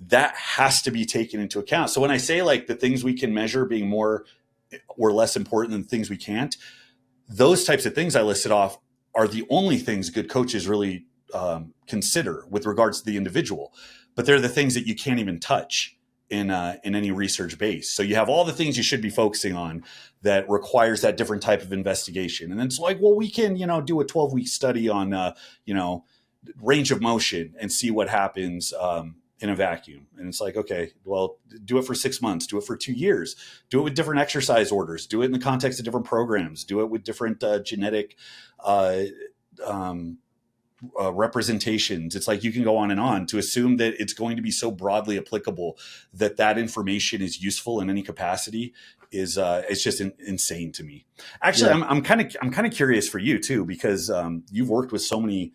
that has to be taken into account. So when I say like the things we can measure being more or less important than things we can't, those types of things I listed off are the only things good coaches really consider with regards to the individual. But they're the things that you can't even touch in any research base. So you have all the things you should be focusing on that requires that different type of investigation. And then it's like, well, we can do a 12-week study on you know range of motion and see what happens. In a vacuum. And it's like, okay, well, do it for 6 months, do it for 2 years, do it with different exercise orders, do it in the context of different programs, do it with different genetic uh, um, representations. It's like you can go on and on. To assume that it's going to be so broadly applicable that that information is useful in any capacity is it's just insane to me. Actually, Yeah. I'm kind of curious for you too, because you've worked with so many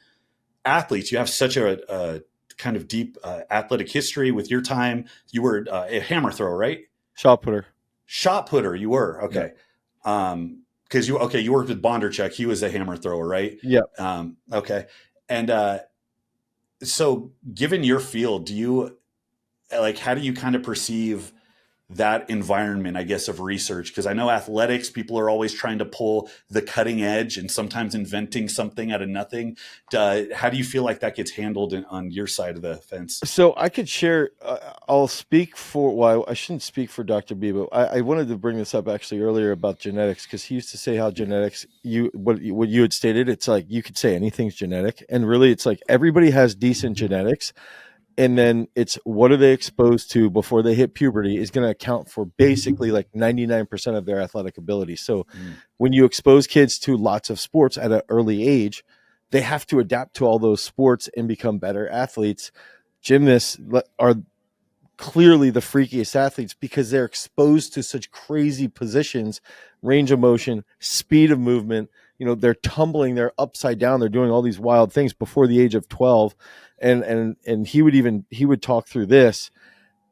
athletes. You have such a kind of deep athletic history with your time. You were a hammer thrower, right? Shot putter. Shot putter. You were Yeah. okay. Because you worked with Bondarchuk. He was a hammer thrower, right? Yeah. Okay. And so, given your field, do you like how do you kind of perceive that environment, I guess, of research? Because I know athletics, people are always trying to pull the cutting edge and sometimes inventing something out of nothing. How do you feel like that gets handled on your side of the fence? So I could share. I'll speak for. Well, I shouldn't speak for Dr. B, but I wanted to bring this up actually earlier about genetics, because he used to say how genetics. What you had stated. It's like you could say anything's genetic, and really, it's like everybody has decent genetics, and then it's what are they exposed to before they hit puberty is going to account for basically like 99% of their athletic ability. So Mm, when you expose kids to lots of sports at an early age, they have to adapt to all those sports and become better athletes. Gymnasts are clearly the freakiest athletes because they're exposed to such crazy positions, range of motion, speed of movement. They're tumbling, they're upside down, they're doing all these wild things before the age of 12. And he would talk through this,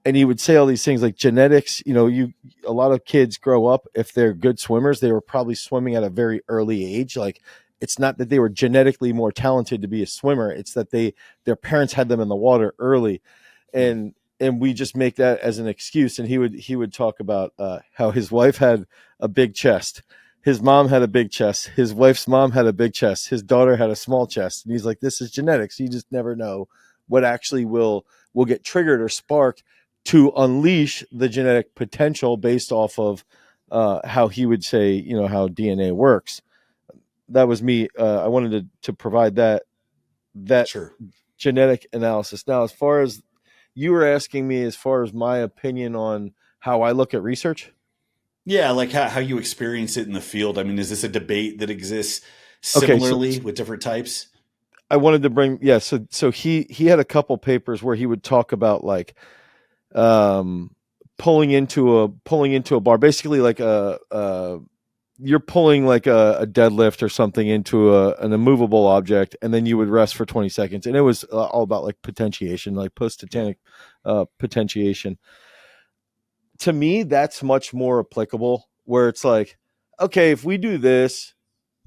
and he would say all these things like genetics. A lot of kids grow up, if they're good swimmers, they were probably swimming at a very early age. Like, it's not that they were genetically more talented to be a swimmer, it's that their parents had them in the water early. mm, And we just make that as an excuse. And he would talk about how his wife had a big chest, his mom had a big chest, his wife's mom had a big chest, his daughter had a small chest, and he's like, this is genetics. You just never know what actually will get triggered or sparked to unleash the genetic potential based off of how he would say, how DNA works. That was me. I wanted to provide that sure. genetic analysis. Now, as far as you were asking me, as far as my opinion on how I look at research. Yeah, like how you experience it in the field. I mean, is this a debate that exists Okay, so similarly with different types? I wanted to bring, yeah. So he had a couple papers where he would talk about like um, pulling into a bar, basically like you're pulling like a deadlift or something into an immovable object, and then you would rest for 20 seconds, and it was all about like potentiation, like Yeah. post-tetanic potentiation. To me, that's much more applicable, where it's like, okay, if we do this,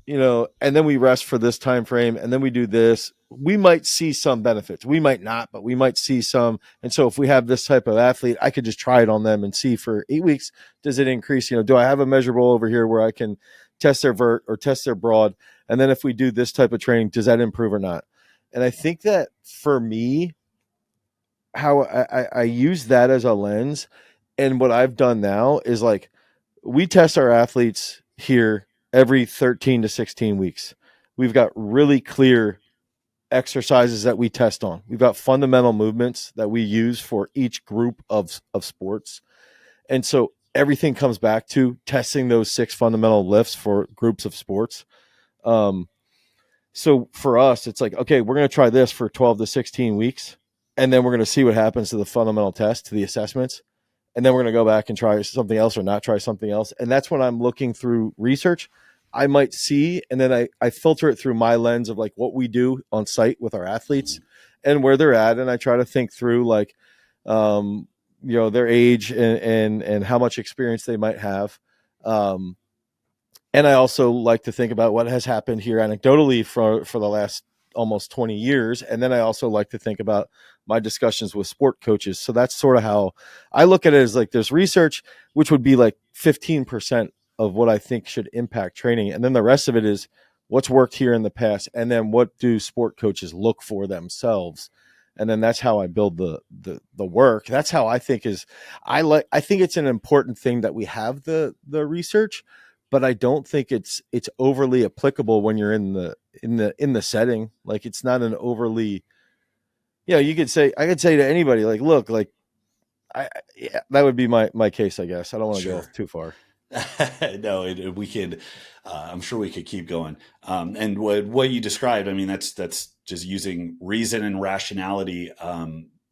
and then we rest for this time frame, and then we do this, we might see some benefits. We might not, but we might see some. And so if we have this type of athlete, I could just try it on them and see for 8 weeks, does it increase? Do I have a measurable over here where I can test their vert or test their broad? And then if we do this type of training, does that improve or not? And I think that for me, how I use that as a lens. And what I've done now is like, we test our athletes here every 13 to 16 weeks. We've got really clear exercises that we test on. We've got fundamental movements that we use for each group of sports. And so everything comes back to testing those 6 fundamental lifts for groups of sports. Um, so for us, it's like, okay, we're going to try this for 12 to 16 weeks. And then we're going to see what happens to the fundamental test, to the assessments. And then we're going to go back and try something else or not try something else. And that's when I'm looking through research. I might see, and then I filter it through my lens of like what we do on site with our athletes and where they're at. And I try to think through like, their age and how much experience they might have. Um, And I also like to think about what has happened here anecdotally for the last almost 20 years. And then I also like to think about my discussions with sport coaches. So that's sort of how I look at it, as like there's research, which would be like 15% of what I think should impact training. And then the rest of it is what's worked here in the past. And then what do sport coaches look for themselves? And then that's how I build the work. That's how I think is I think it's an important thing that we have the research, but I don't think it's overly applicable when you're in the setting. Like it's not an overly, you could say, I could say to anybody, like, look, like yeah, that would be my case, I guess. I don't want to go Sure. too far. No, we could. I'm sure we could keep going. And what you described, I mean, that's just using reason and rationality.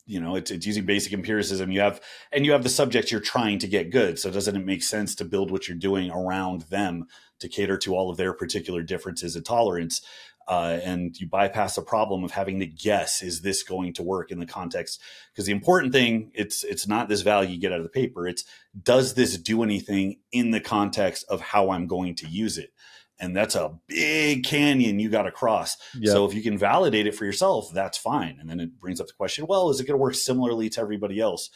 It's using basic empiricism. You have the subjects you're trying to get good. So doesn't it make sense to build what you're doing around them to cater to all of their particular differences and tolerance? And you bypass the problem of having to guess, is this going to work in the context? Because the important thing, it's not this value you get out of the paper. It's, does this do anything in the context of how I'm going to use it? And that's a big canyon you got to cross. Yeah. So if you can validate it for yourself, that's fine. And then it brings up the question, well, is it going to work similarly to everybody else?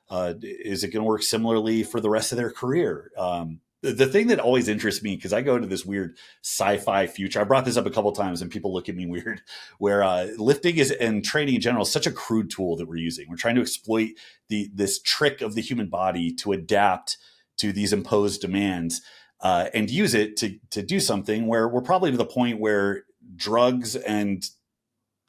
Is it going to work similarly for the rest of their career? The thing that always interests me, because I go to this weird sci-fi future. I brought this up a couple times and people look at me weird, where lifting is, and training in general, is such a crude tool that we're using. We're trying to exploit this trick of the human body to adapt to these imposed demands, and use it to do something where we're probably to the point where drugs and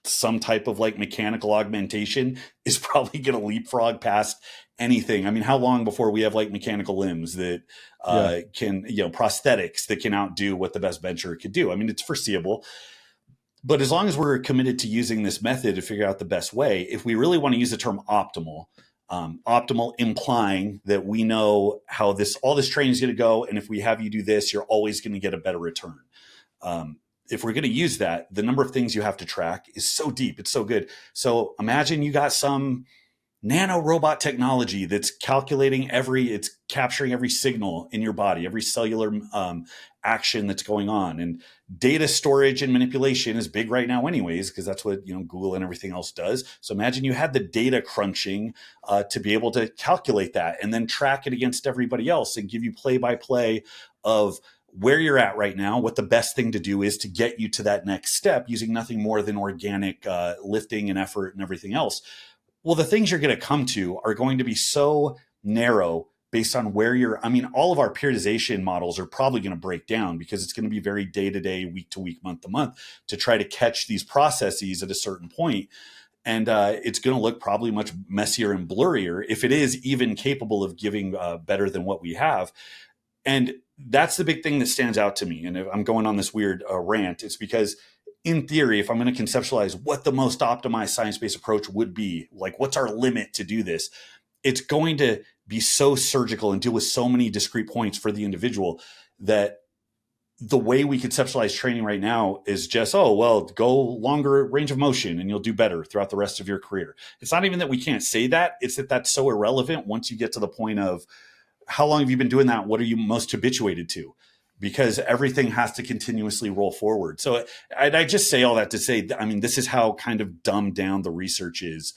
some type of like mechanical augmentation is probably going to leapfrog past anything. I mean, how long before we have like mechanical limbs that Yeah. can, prosthetics that can outdo what the best bencher could do? I mean, it's foreseeable. But as long as we're committed to using this method to figure out the best way, if we really want to use the term optimal, optimal implying that we know how all this training is going to go, and if we have you do this, you're always going to get a better return. If we're going to use that, the number of things you have to track is so deep. It's so good. So imagine you got some nano robot technology that's it's capturing every signal in your body, every cellular action that's going on. And data storage and manipulation is big right now anyways, because that's what, Google and everything else does. So imagine you had the data crunching to be able to calculate that and then track it against everybody else and give you play by play of where you're at right now, what the best thing to do is to get you to that next step using nothing more than organic lifting and effort and everything else. Well, the things you're going to come to are going to be so narrow based on all of our periodization models are probably going to break down because it's going to be very day to day, week to week, month to month to try to catch these processes at a certain point. And it's going to look probably much messier and blurrier if it is even capable of giving better than what we have. And that's the big thing that stands out to me. And if I'm going on this weird rant, it's because in theory, if I'm going to conceptualize what the most optimized science-based approach would be, like what's our limit to do this, it's going to be so surgical and deal with so many discrete points for the individual that the way we conceptualize training right now is just, oh, well, go longer range of motion and you'll do better throughout the rest of your career. It's not even that we can't say that. It's that that's so irrelevant once you get to the point of how long have you been doing that? What are you most habituated to? Because everything has to continuously roll forward. So I just say all that to say, I mean, this is how kind of dumbed down the research is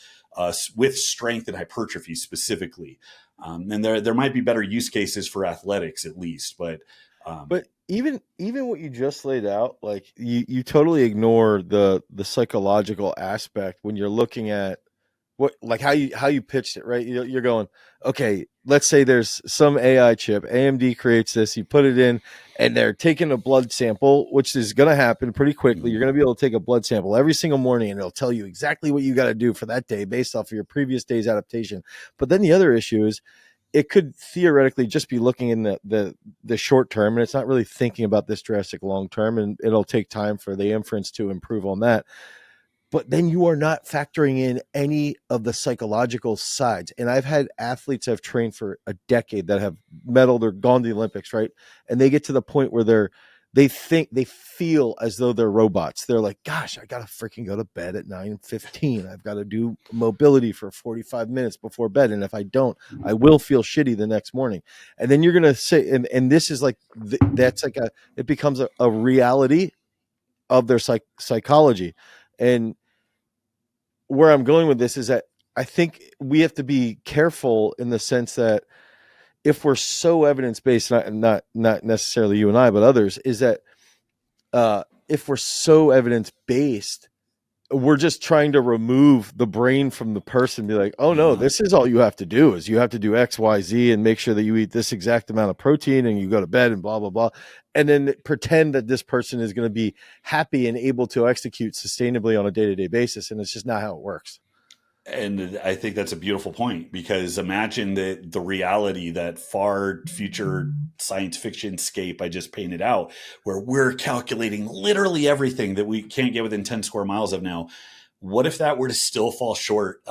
with strength and hypertrophy specifically. And there might be better use cases for athletics at least, but But even what you just laid out, like you totally ignore the psychological aspect when you're looking at what, like how you pitched it, right? You're going, okay, let's say there's some AI chip, AMD creates this, you put it in, and they're taking a blood sample, which is going to happen pretty quickly. You're going to be able to take a blood sample every single morning, and it'll tell you exactly what you got to do for that day based off of your previous day's adaptation. But then the other issue is, it could theoretically just be looking in the short term, and it's not really thinking about this drastic long term, and it'll take time for the inference to improve on that. But then you are not factoring in any of the psychological sides. And I've had athletes I've trained for a decade that have medaled or gone to the Olympics, right? And they get to the point where they feel as though they're robots. They're like, gosh, I gotta freaking go to bed at 9:15. I've got to do mobility for 45 minutes before bed, and if I don't, I will feel shitty the next morning. And then you're gonna say, and this is like that's like it becomes a reality of their psychology. And where I'm going with this is that I think we have to be careful in the sense that if we're so evidence based, not necessarily you and I, but others, is that if we're so evidence based, we're just trying to remove the brain from the person. Be like, oh no, Uh, this is all you have to do is you have to do X, Y, Z, and make sure that you eat this exact amount of protein, and you go to bed, and blah blah blah, and then pretend that this person is going to be happy and able to execute sustainably on a day to day basis, and it's just not how it works. And I think that's a beautiful point, because imagine the reality, that far future science fiction scape I just painted out, where we're calculating literally everything that we can't get within 10 square miles of now. What if that were to still fall short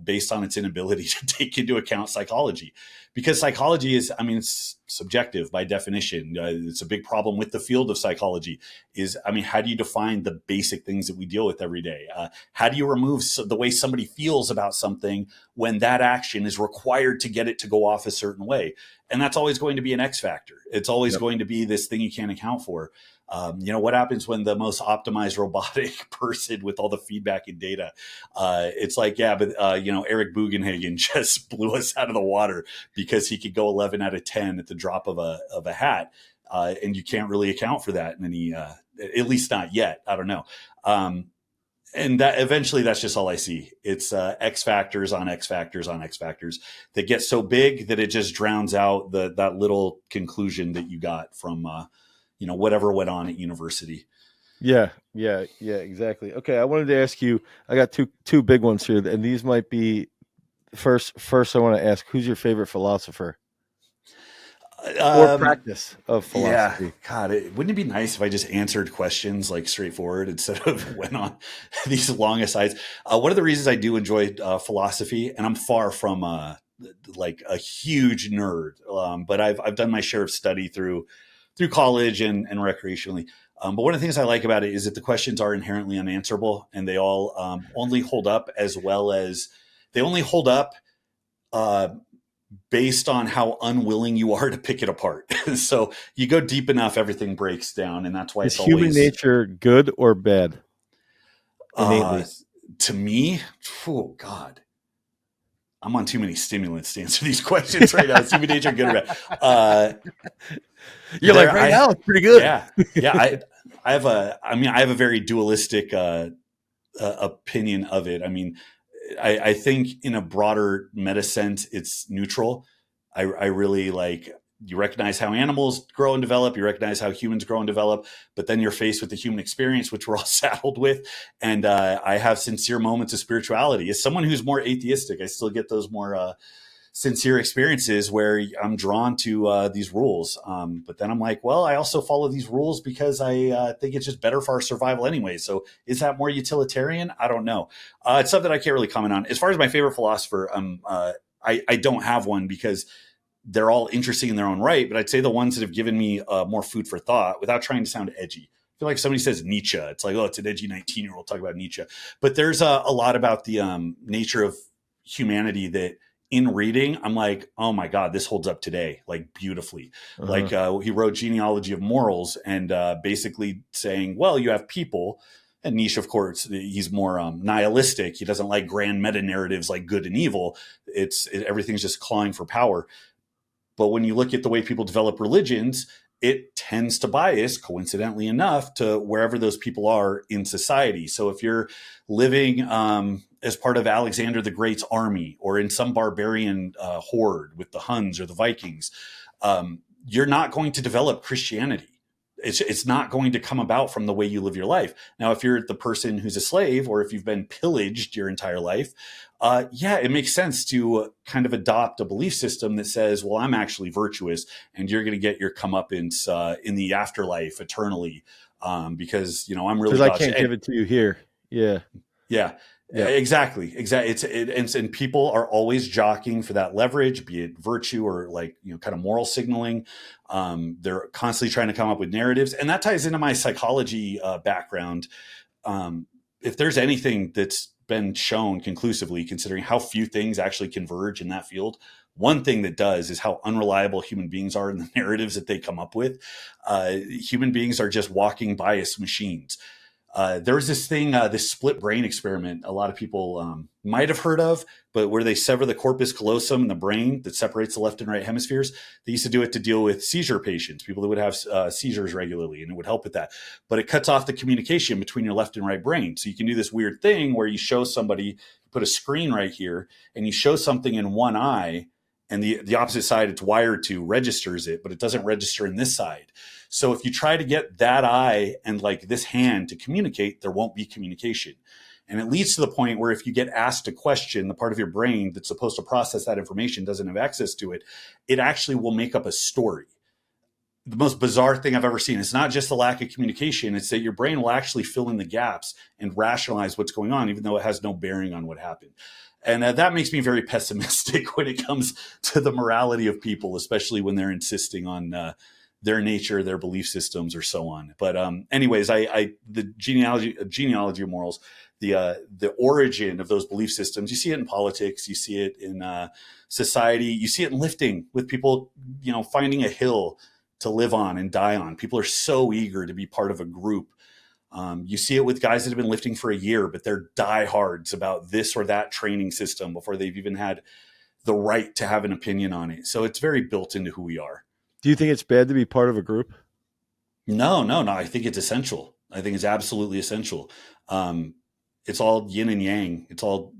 based on its inability to take into account psychology? Because psychology is, I mean, it's subjective by definition. It's a big problem with the field of psychology is, I mean, how do you define the basic things that we deal with every day? How do you remove the way somebody feels about something when that action is required to get it to go off a certain way? And that's always going to be an X factor. It's always Yep. going to be this thing you can't account for. What happens when the most optimized robotic person with all the feedback and data, it's like, yeah, but, Eric Bugenhagen just blew us out of the water because he could go 11 out of 10 at the drop of a hat. And you can't really account for that in any, at least not yet. I don't know. And that eventually that's just all I see. It's X factors on X factors on X factors that get so big that it just drowns out that little conclusion that you got from, whatever went on at university. Yeah, exactly. Okay, I wanted to ask you. I got two big ones here, and these might be first. I want to ask, who's your favorite philosopher or Um, practice of yeah, philosophy? God, wouldn't it be nice if I just answered questions like straightforward instead of went on these long asides? One of the reasons I do enjoy philosophy, and I'm far from like a huge nerd, but I've done my share of study through college and recreationally. But one of the things I like about it is that the questions are inherently unanswerable, and they all only hold up as well as they only hold up uh, based on how unwilling you are to pick it apart. So you go deep enough, everything breaks down, and that's why Is it's human always nature good or bad uh, innately? to me. Oh God, I'm on too many stimulants to answer these questions right now. Is human nature good or bad? You're like There, right now, it's pretty good. yeah, yeah. I have a very dualistic opinion of it. I mean, I think in a broader meta sense, it's neutral. I really like, you recognize how animals grow and develop, you recognize how humans grow and develop, but then you're faced with the human experience, which we're all saddled with. And I have sincere moments of spirituality. As someone who's more atheistic, I still get those more sincere experiences where I'm drawn to these rules. But then I'm like, well, I also follow these rules because I think it's just better for our survival anyway. So is that more utilitarian? I don't know. It's something I can't really comment on. As far as my favorite philosopher, I don't have one because they're all interesting in their own right. But I'd say the ones that have given me more food for thought without trying to sound edgy. I feel like somebody says Nietzsche. It's like, oh, it's an edgy 19-year-old talk about Nietzsche. But there's a lot about the nature of humanity that in reading, I'm like, oh my God, this holds up today, like beautifully. Uh-huh. Like he wrote Genealogy of Morals and basically saying, well, you have people. And Nietzsche, of course, he's more nihilistic. He doesn't like grand meta narratives like good and evil. Everything's just clawing for power. But when you look at the way people develop religions, it tends to bias, coincidentally enough, to wherever those people are in society. So if you're living as part of Alexander the Great's army or in some barbarian horde with the Huns or the Vikings, you're not going to develop Christianity. It's not going to come about from the way you live your life. Now, if you're the person who's a slave or if you've been pillaged your entire life, it makes sense to kind of adopt a belief system that says, well, I'm actually virtuous and you're going to get your comeuppance in the afterlife eternally because, I'm really Because I God's. can't give And it to you here. Yeah. yeah. Yep. And people are always jockeying for that leverage, be it virtue or like, kind of moral signaling. They're constantly trying to come up with narratives, and that ties into my psychology background. If there's anything that's been shown conclusively, considering how few things actually converge in that field, one thing that does is how unreliable human beings are in the narratives that they come up with. Human beings are just walking bias machines. There was this thing, this split brain experiment a lot of people might have heard of, but where they sever the corpus callosum in the brain that separates the left and right hemispheres. They used to do it to deal with seizure patients, people that would have seizures regularly, and it would help with that. But it cuts off the communication between your left and right brain. So you can do this weird thing where you show somebody, put a screen right here, and you show something in one eye, and the opposite side it's wired to registers it, but it doesn't register in this side. So if you try to get that eye and like this hand to communicate, there won't be communication. And it leads to the point where if you get asked a question, the part of your brain that's supposed to process that information doesn't have access to it, it actually will make up a story. The most bizarre thing I've ever seen. It's not just the lack of communication. It's that your brain will actually fill in the gaps and rationalize what's going on, even though it has no bearing on what happened. And that makes me very pessimistic when it comes to the morality of people, especially when they're insisting on their nature, their belief systems, or so on. But anyways, the genealogy of morals, the origin of those belief systems, you see it in politics, you see it in society, you see it in lifting with people, finding a hill to live on and die on. People are so eager to be part of a group. You see it with guys that have been lifting for a year, but they're diehards about this or that training system before they've even had the right to have an opinion on it. So it's very built into who we are. Do you think it's bad to be part of a group? No. I think it's essential. I think it's absolutely essential. It's all yin and yang. It's all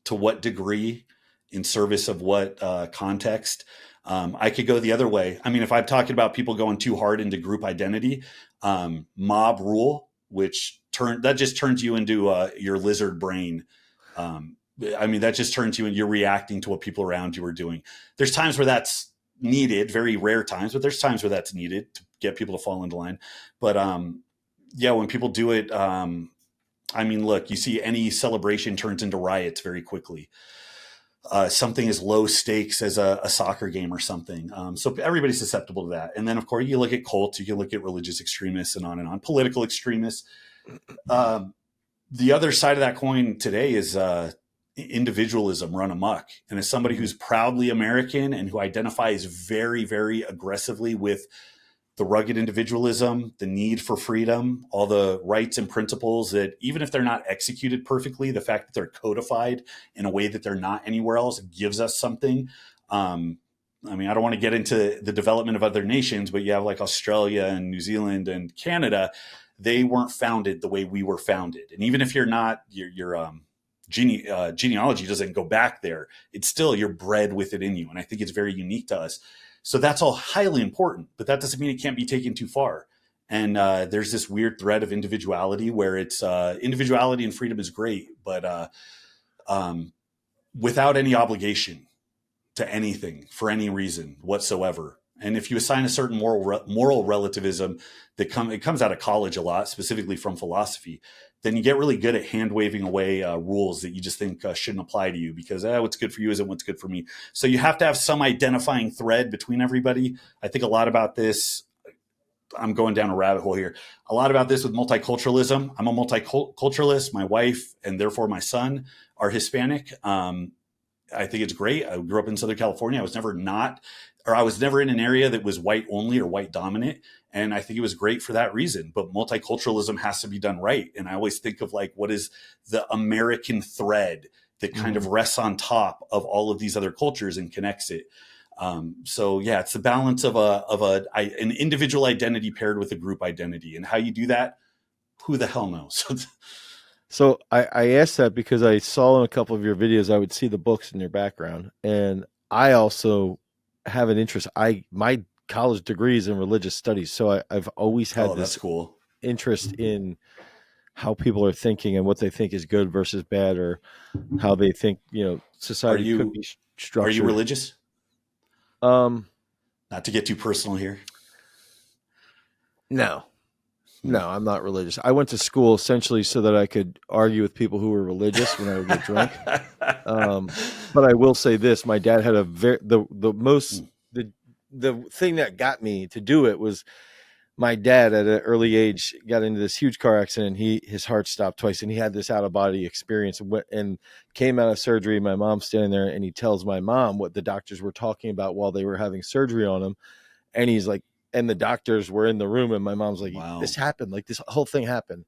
to what degree, in service of what context. I could go the other way. I mean, if I'm talking about people going too hard into group identity, mob rule, that just turns you into your lizard brain. That just turns you and you're reacting to what people around you are doing. There's times where that's needed, very rare times, but there's times where that's needed to get people to fall into line. But when people do it, look, you see any celebration turns into riots very quickly. Something as low stakes as a soccer game or something. So everybody's susceptible to that. And then, of course, you look at cults, you can look at religious extremists and on, political extremists. The other side of that coin today is individualism run amok. And as somebody who's proudly American and who identifies very, very aggressively with the rugged individualism, the need for freedom, all the rights and principles that even if they're not executed perfectly, the fact that they're codified in a way that they're not anywhere else gives us something. I don't want to get into the development of other nations, but you have like Australia and New Zealand and Canada. They weren't founded the way we were founded. And even if you're not, your genealogy doesn't go back there, it's still, you're bred with it in you. And I think it's very unique to us. So that's all highly important, but that doesn't mean it can't be taken too far. And there's this weird thread of individuality where it's individuality and freedom is great, but without any obligation to anything for any reason whatsoever. And if you assign a certain moral relativism it comes out of college a lot, specifically from philosophy, then you get really good at hand waving away rules that you just think shouldn't apply to you because what's good for you isn't what's good for me. So you have to have some identifying thread between everybody. I think a lot about this. I'm going down a rabbit hole here. A lot about this with multiculturalism. I'm a multiculturalist. My wife and therefore my son are Hispanic. I think it's great. I grew up in Southern California. I was never in an area that was white only or white dominant. And I think it was great for that reason. But multiculturalism has to be done right. And I always think of like, what is the American thread that kind of rests on top of all of these other cultures and connects it. It's the balance of an individual identity paired with a group identity. And how you do that, who the hell knows? So I asked that because I saw in a couple of your videos, I would see the books in your background. And I also have an interest. My college degree is in religious studies. So I've always had this cool interest in how people are thinking and what they think is good versus bad, or how they think, society could be structured. Are you religious? Not to get too personal here. No. No, I'm not religious. I went to school essentially so that I could argue with people who were religious when I would get drunk. But I will say this: my dad had the thing that got me to do it was my dad at an early age got into this huge car accident. His heart stopped twice, and he had this out of body experience and came out of surgery. My mom's standing there, and he tells my mom what the doctors were talking about while they were having surgery on him, and he's like, and the doctors were in the room, and my mom's like, Wow. this happened, like this whole thing happened.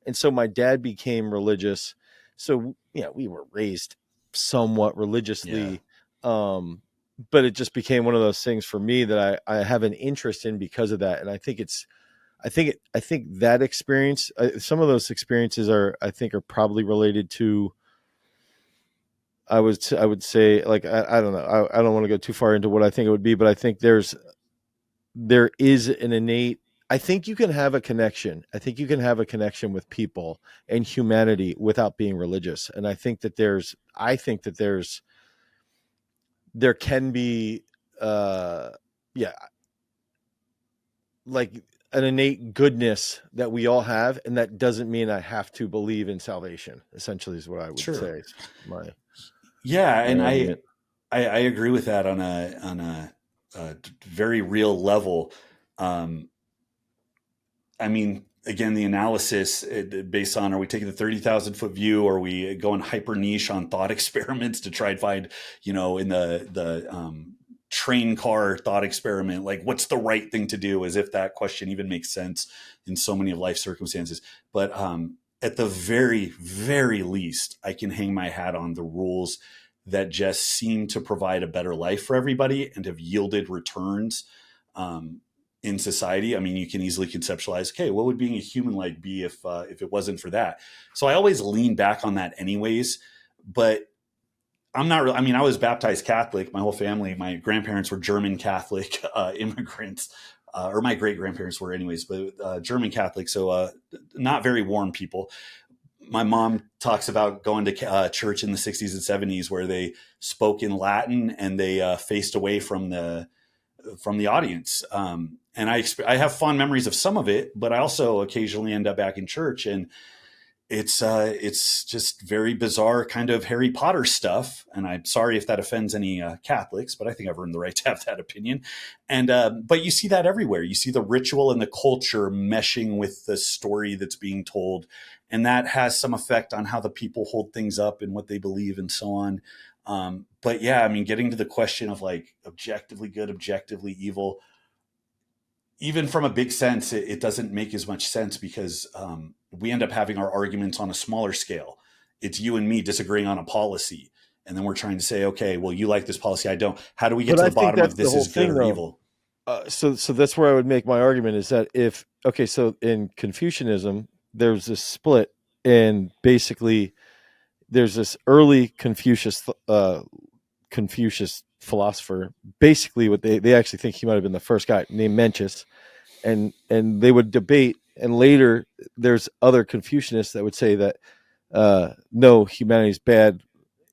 And so my dad became religious. So we were raised somewhat religiously. But it just became one of those things for me that I have an interest in because of that. And I think I think that experience, some of those experiences I think are probably related to, I would say, like, I don't know. I don't want to go too far into what I think it would be, but I think there is an innate, I think you can have a connection. I think you can have a connection with people and humanity without being religious. And I think that there can be, yeah, like an innate goodness that we all have. And that doesn't mean I have to believe in salvation, essentially, is what I would Sure. say. My And argument. I agree with that on a very real level. I mean, again, the analysis based on, are we taking the 30,000 foot view, or are we going hyper niche on thought experiments to try and find, in the train car thought experiment, like what's the right thing to do, as if that question even makes sense in so many of life circumstances. But at the very, very least, I can hang my hat on the rules that just seem to provide a better life for everybody and have yielded returns in society. I mean, you can easily conceptualize, okay, what would being a human like be if it wasn't for that? So I always lean back on that anyways. But I'm not really, I mean, I was baptized Catholic. My whole family, my grandparents were German Catholic immigrants, or my great grandparents were anyways, but German Catholic. So not very warm people. My mom talks about going to church in the 60s and 70s where they spoke in Latin and they faced away from the audience. And I have fond memories of some of it, but I also occasionally end up back in church, and it's just very bizarre kind of Harry Potter stuff. And I'm sorry if that offends any Catholics, but I think I've earned the right to have that opinion. And but you see that everywhere. You see the ritual and the culture meshing with the story that's being told, and that has some effect on how the people hold things up and what they believe and so on. But yeah, I mean, getting to the question of like objectively good, objectively evil, even from a big sense, it doesn't make as much sense because we end up having our arguments on a smaller scale. It's you and me disagreeing on a policy. And then we're trying to say, okay, well, you like this policy, I don't. How do we get But to I the think bottom that's of the this whole is good thing, or though. evil? So that's where I would make my argument is that so in Confucianism, there's this split, and basically there's this early Confucius philosopher. Basically, what they actually think he might have been the first guy, named Mencius, and they would debate. And later, there's other Confucianists that would say that no, humanity's bad.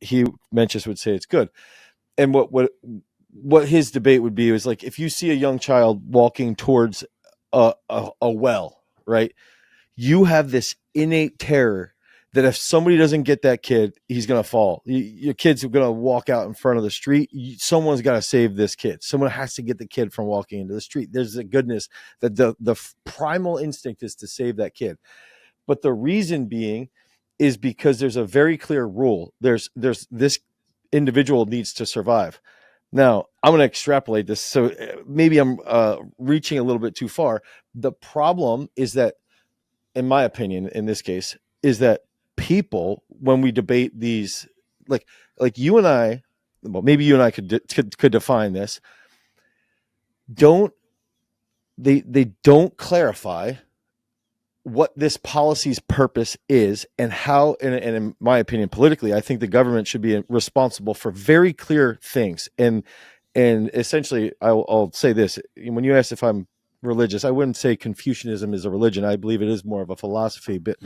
Mencius would say it's good. And what his debate would be was like, if you see a young child walking towards a well, right? You have this innate terror that if somebody doesn't get that kid, he's going to fall. Your kid's going to walk out in front of the street. Someone's got to save this kid. Someone has to get the kid from walking into the street. There's a goodness that the primal instinct is to save that kid. But the reason being is because there's a very clear rule. There's this individual needs to survive. Now, I'm going to extrapolate this. So maybe I'm reaching a little bit too far. The problem is that, in my opinion, in this case, is that people, when we debate these, like you and I, well, maybe you and I could define this. They don't clarify what this policy's purpose is and how, and in my opinion, politically, I think the government should be responsible for very clear things. And essentially, I'll say this: when you ask if I'm religious, I wouldn't say Confucianism is a religion. I believe it is more of a philosophy, but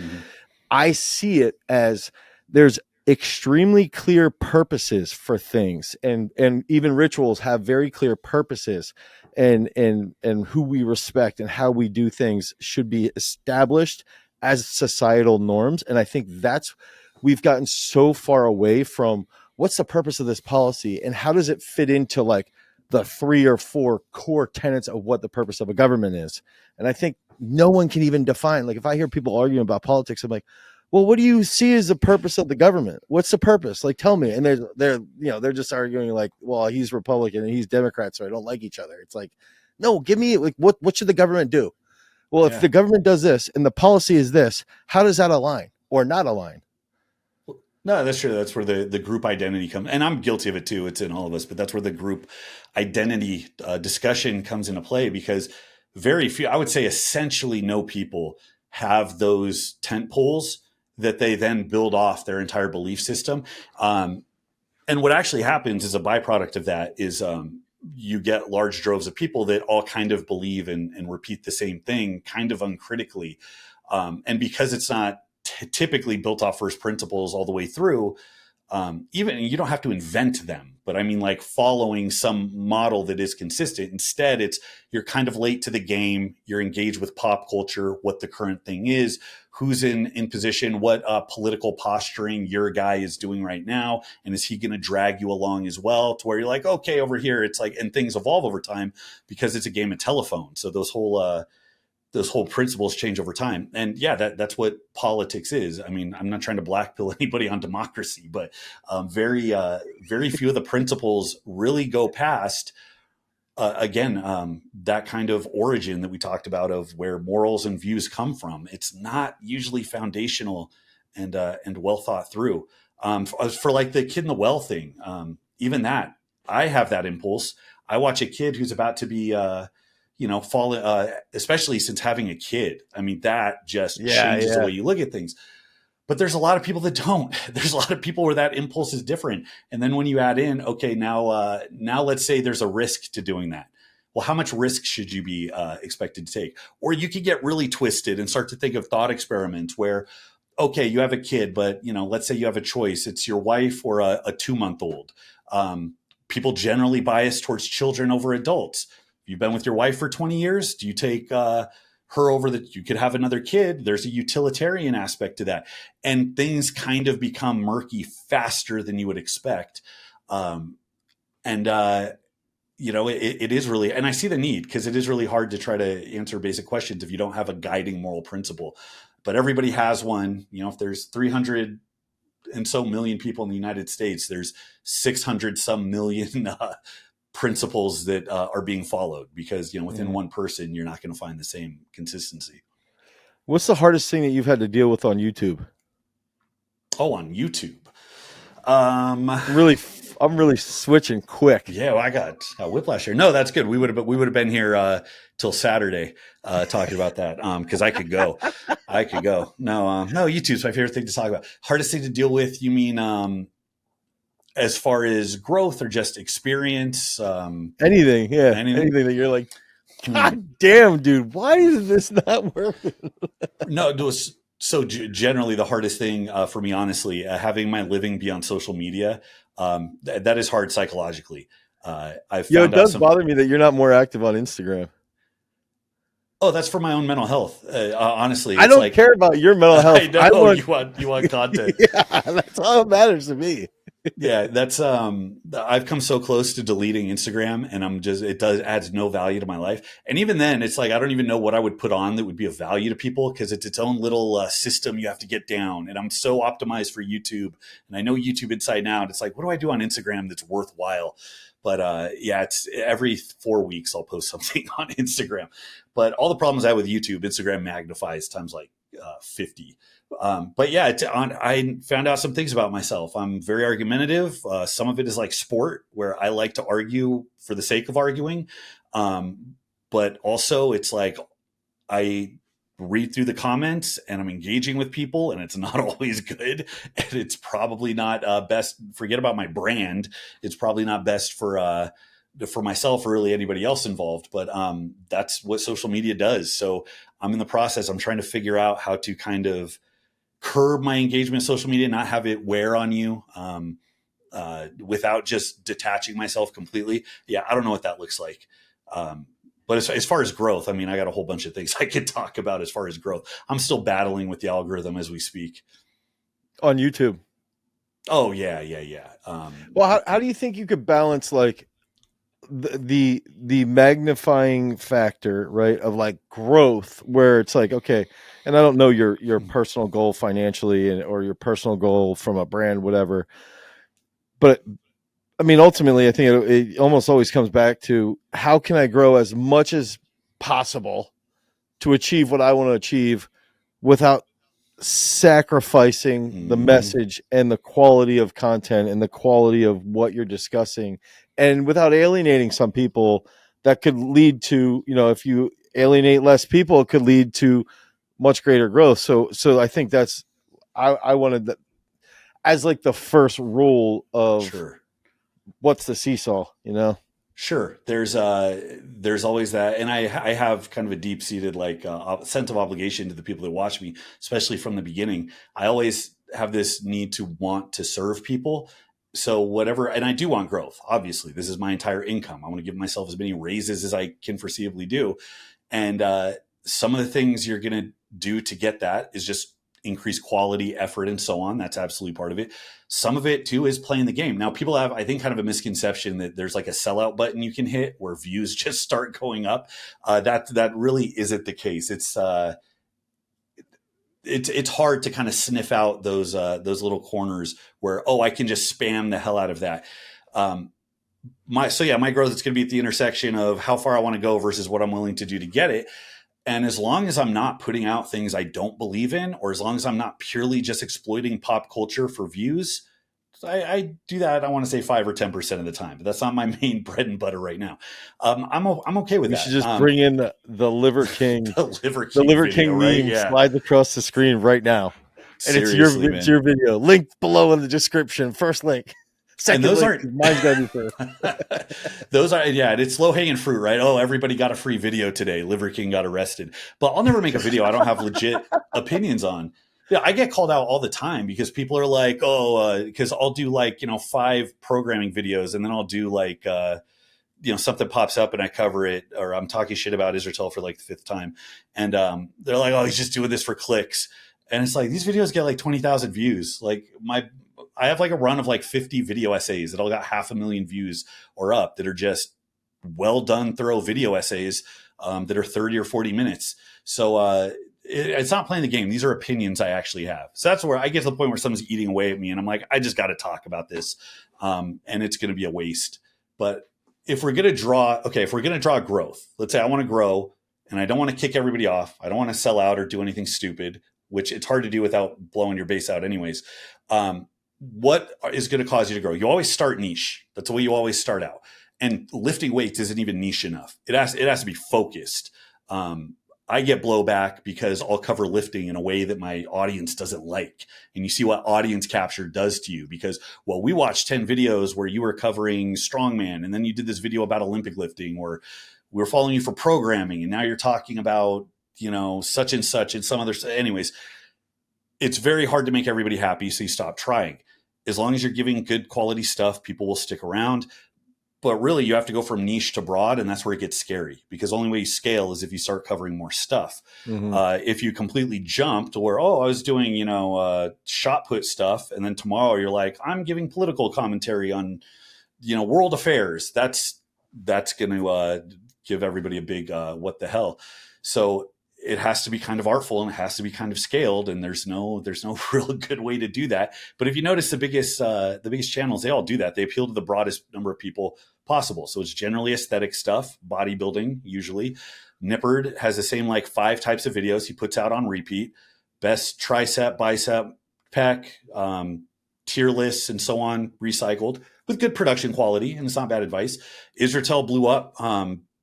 I see it as there's extremely clear purposes for things, and even rituals have very clear purposes. and who we respect and how we do things should be established as societal norms. And I think that's, we've gotten so far away from what's the purpose of this policy and how does it fit into like the 3 or 4 core tenets of what the purpose of a government is. And I think no one can even define, like if I hear people arguing about politics, I'm like, well, what do you see as the purpose of the government? What's the purpose? Like, tell me. And they're just arguing like, well, he's Republican and he's Democrat, so I don't like each other. It's like, no, give me like, what should the government do? Well, if the government does this and the policy is this, how does that align or not align? No, that's true. That's where the group identity comes. And I'm guilty of it too. It's in all of us, but that's where the group identity discussion comes into play, because very few, I would say essentially no people have those tent poles that they then build off their entire belief system. And what actually happens as a byproduct of that is you get large droves of people that all kind of believe and repeat the same thing kind of uncritically. And because it's not typically built off first principles all the way through, even you don't have to invent them, but I mean like following some model that is consistent. Instead, it's you're kind of late to the game. You're engaged with pop culture, what the current thing is, who's in position, what political posturing your guy is doing right now, and is he going to drag you along as well to where you're like, okay, over here it's like, and things evolve over time because it's a game of telephone. So those whole principles change over time. And yeah, that's what politics is. I mean, I'm not trying to blackpill anybody on democracy, but very few of the principles really go past, that kind of origin that we talked about of where morals and views come from. It's not usually foundational and well thought through. For like the kid in the well thing, even that, I have that impulse. I watch a kid who's about to be, fall, especially since having a kid. I mean, that just changes the way you look at things. But there's a lot of people that don't. There's a lot of people where that impulse is different. And then when you add in, okay, now let's say there's a risk to doing that. Well, how much risk should you be expected to take? Or you could get really twisted and start to think of thought experiments where, okay, you have a kid, but let's say you have a choice. It's your wife or a 2-month-old. People generally bias towards children over adults. You've been with your wife for 20 years. Do you take her over that you could have another kid? There's a utilitarian aspect to that. And things kind of become murky faster than you would expect. It is really, and I see the need because it is really hard to try to answer basic questions if you don't have a guiding moral principle. But everybody has one. If there's 300 and so million people in the United States, there's 600 some million principles that are being followed because, within one person, you're not going to find the same consistency. What's the hardest thing that you've had to deal with on YouTube? Oh, on YouTube. I'm really switching quick. Yeah, well, I got whiplash here. No, that's good. We would have been here till Saturday talking about that because I could go. No, YouTube's my favorite thing to talk about. Hardest thing to deal with? You mean as far as growth or just experience? Anything that you're like, God damn, dude, why is this not working? No, so generally the hardest thing for me, honestly, having my living be on social media, that is hard psychologically. It does bother me that you're not more active on Instagram. Oh, that's for my own mental health. Honestly, I don't care about your mental health. I know you want content. Yeah, that's all that matters to me. Yeah, that's I've come so close to deleting Instagram, and adds no value to my life. And even then, it's like I don't even know what I would put on that would be of value to people because it's its own little system you have to get down. And I'm so optimized for YouTube, and I know YouTube inside and out. It's like, what do I do on Instagram that's worthwhile? But it's every 4 weeks I'll post something on Instagram. But all the problems I have with YouTube, Instagram magnifies times like 50. But yeah, I found out some things about myself. I'm very argumentative. Some of it is like sport, where I like to argue for the sake of arguing. But also it's like I read through the comments and I'm engaging with people, and it's not always good. And it's probably not best. Forget about my brand. It's probably not best for myself or really anybody else involved. But that's what social media does. So I'm in the process. I'm trying to figure out how to kind of curb my engagement in social media, not have it wear on you without just detaching myself completely. Yeah, I don't know what that looks like. But as far as growth, I mean, I got a whole bunch of things I could talk about as far as growth. I'm still battling with the algorithm as we speak. On YouTube. Oh yeah, yeah, yeah. Well, how do you think you could balance like the magnifying factor, right, of like growth, where it's like, okay, and I don't know your personal goal financially and or your personal goal from a brand, whatever, but I mean, ultimately, I think it almost always comes back to how can I grow as much as possible to achieve what I want to achieve without sacrificing the mm-hmm. message and the quality of content and the quality of what you're discussing, and without alienating some people. That could lead to, if you alienate less people, it could lead to much greater growth. So I think that's, I wanted that as like the first rule of Sure. what's the seesaw. Sure. There's always that, and I have kind of a deep seated like sense of obligation to the people that watch me, especially from the beginning. I always have this need to want to serve people. So whatever, and I do want growth. Obviously, this is my entire income. I want to give myself as many raises as I can foreseeably do, and some of the things you're going to do to get that is just increase quality, effort, and so on. That's absolutely part of it. Some of it too is playing the game. Now, people have, I think, kind of a misconception that there's like a sellout button you can hit where views just start going up. That really isn't the case. It's hard to kind of sniff out those little corners where, oh, I can just spam the hell out of that. Um, my growth is going to be at the intersection of how far I want to go versus what I'm willing to do to get it. And as long as I'm not putting out things I don't believe in, or as long as I'm not purely just exploiting pop culture for views, I do that. I want to say 5 or 10% of the time, but that's not my main bread and butter right now. I'm okay with We should that. just bring in the Liver King, The Liver the King Liver video, King right? meme Yeah, slides across the screen right now. And seriously, it's man. your video. Link below in the description. First link. And Second those link. aren't Mine's gotta be first. those are, yeah, it's low hanging fruit, right? Oh, everybody got a free video today. Liver King got arrested, but I'll never make a video I don't have legit opinions on. Yeah, I get called out all the time because people are like, oh, because I'll do like 5 programming videos, and then I'll do like something pops up and I cover it, or I'm talking shit about Israel for like the 5th time, and they're like, oh, he's just doing this for clicks, and it's like these videos get like 20,000 views. Like I have like a run of like 50 video essays that all got 500,000 views or up that are just well done, thorough video essays that are 30 or 40 minutes. So it's not playing the game. These are opinions I actually have. So that's where I get to the point where someone's eating away at me and I'm like, I just got to talk about this. And it's going to be a waste. But if we're going to draw growth, let's say I want to grow and I don't want to kick everybody off. I don't want to sell out or do anything stupid, which it's hard to do without blowing your base out anyways. What is going to cause you to grow? You always start niche. That's the way you always start out. And lifting weights isn't even niche enough. It has to be focused. I get blowback because I'll cover lifting in a way that my audience doesn't like. And you see what audience capture does to you because, well, we watched 10 videos where you were covering strongman and then you did this video about Olympic lifting, or we were following you for programming and now you're talking about, such and such and some other. Anyways, it's very hard to make everybody happy. So you stop trying. As long as you're giving good quality stuff, people will stick around. But really, you have to go from niche to broad, and that's where it gets scary because the only way you scale is if you start covering more stuff. Mm-hmm. If you completely jump to where, I was doing, shot put stuff, and then tomorrow you're like, I'm giving political commentary on, world affairs. That's going to give everybody a big what the hell. So it has to be kind of artful and it has to be kind of scaled, and there's no real good way to do that. But if you notice the biggest channels, they all do that. They appeal to the broadest number of people possible. So it's generally aesthetic stuff, bodybuilding usually. Nippard has the same like 5 types of videos he puts out on repeat: best tricep, bicep, pec, tier lists, and so on, recycled with good production quality, and it's not bad advice. Israel blew up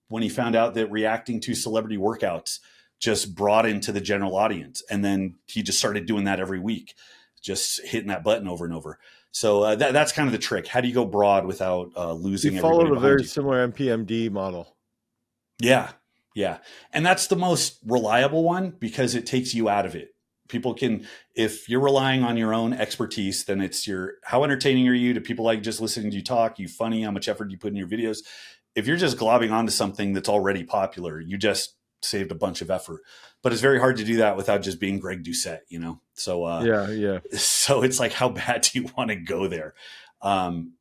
when he found out that reacting to celebrity workouts just brought into the general audience. And then he just started doing that every week, just hitting that button over and over. So that's kind of the trick. How do you go broad without losing everybody behind you? He followed a very similar MPMD model. Yeah. Yeah. And that's the most reliable one because it takes you out of it. People can, if you're relying on your own expertise, then it's how entertaining are you? Do people like just listening to you talk? You funny? How much effort do you put in your videos? If you're just globbing onto something that's already popular, you just saved a bunch of effort. But it's very hard to do that without just being Greg Doucette, you know? Yeah, yeah. So it's like, how bad do you want to go there? Um,